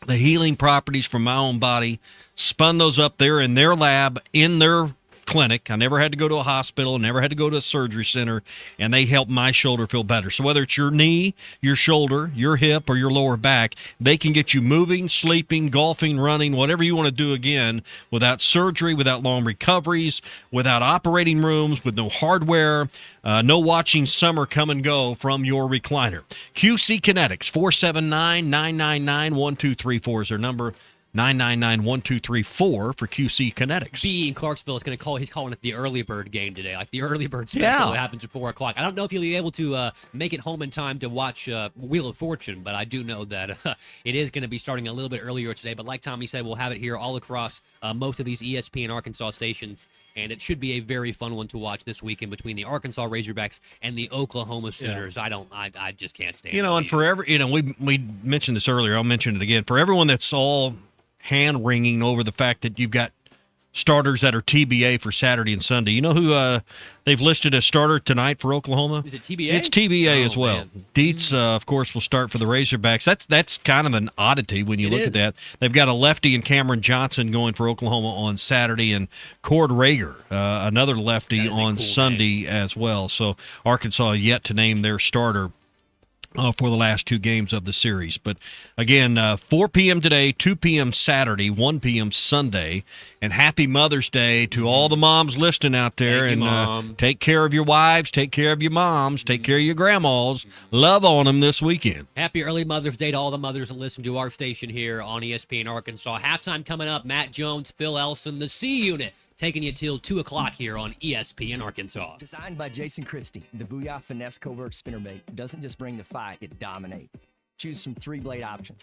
healing properties from my own body, spun those up there in their lab, in their clinic. I never had to go to a hospital, never had to go to a surgery center, and they helped my shoulder feel better. So whether it's your knee, your shoulder, your hip, or your lower back, they can get you moving, sleeping, golfing, running, whatever you want to do again without surgery, without long recoveries, without operating rooms, with no hardware, no watching summer come and go from your recliner. QC Kinetics, 479-999-1234 is their number. 999-1234 for QC Kinetics. B in Clarksville is going to call. He's calling it the early bird game today, like the early bird special that happens at 4 o'clock. I don't know if he'll be able to make it home in time to watch Wheel of Fortune, but I do know that it is going to be starting a little bit earlier today. But like Tommy said, we'll have it here all across most of these ESPN Arkansas stations, and it should be a very fun one to watch this weekend between the Arkansas Razorbacks and the Oklahoma Sooners. Yeah. I just can't stand it. And forever, we mentioned this earlier. I'll mention it again. For everyone that's all hand-wringing over the fact that you've got starters that are TBA for Saturday and Sunday. You know who they've listed as starter tonight for Oklahoma? Is it TBA? It's TBA as well. Man. Dietz, of course, will start for the Razorbacks. That's kind of an oddity when you look at that. They've got a lefty and Cameron Johnson going for Oklahoma on Saturday, and Cord Rager, another lefty, on Sunday as well. So Arkansas yet to name their starter for the last 2 games of the series. But again, 4 p.m. today, 2 p.m. Saturday, 1 p.m. Sunday. And happy Mother's Day to all the moms listening out there. Thank you, and Mom. Take care of your wives, take care of your moms, take care of your grandmas. Love on them this weekend. Happy early Mother's Day to all the mothers that listen to our station here on ESPN Arkansas. Halftime coming up, Matt Jones, Phil Elson, the C Unit, taking you till 2 o'clock here on ESPN Arkansas. Designed by Jason Christie, the Booyah Finesse Covert Spinnerbait doesn't just bring the fight, it dominates. Choose from 3 blade options,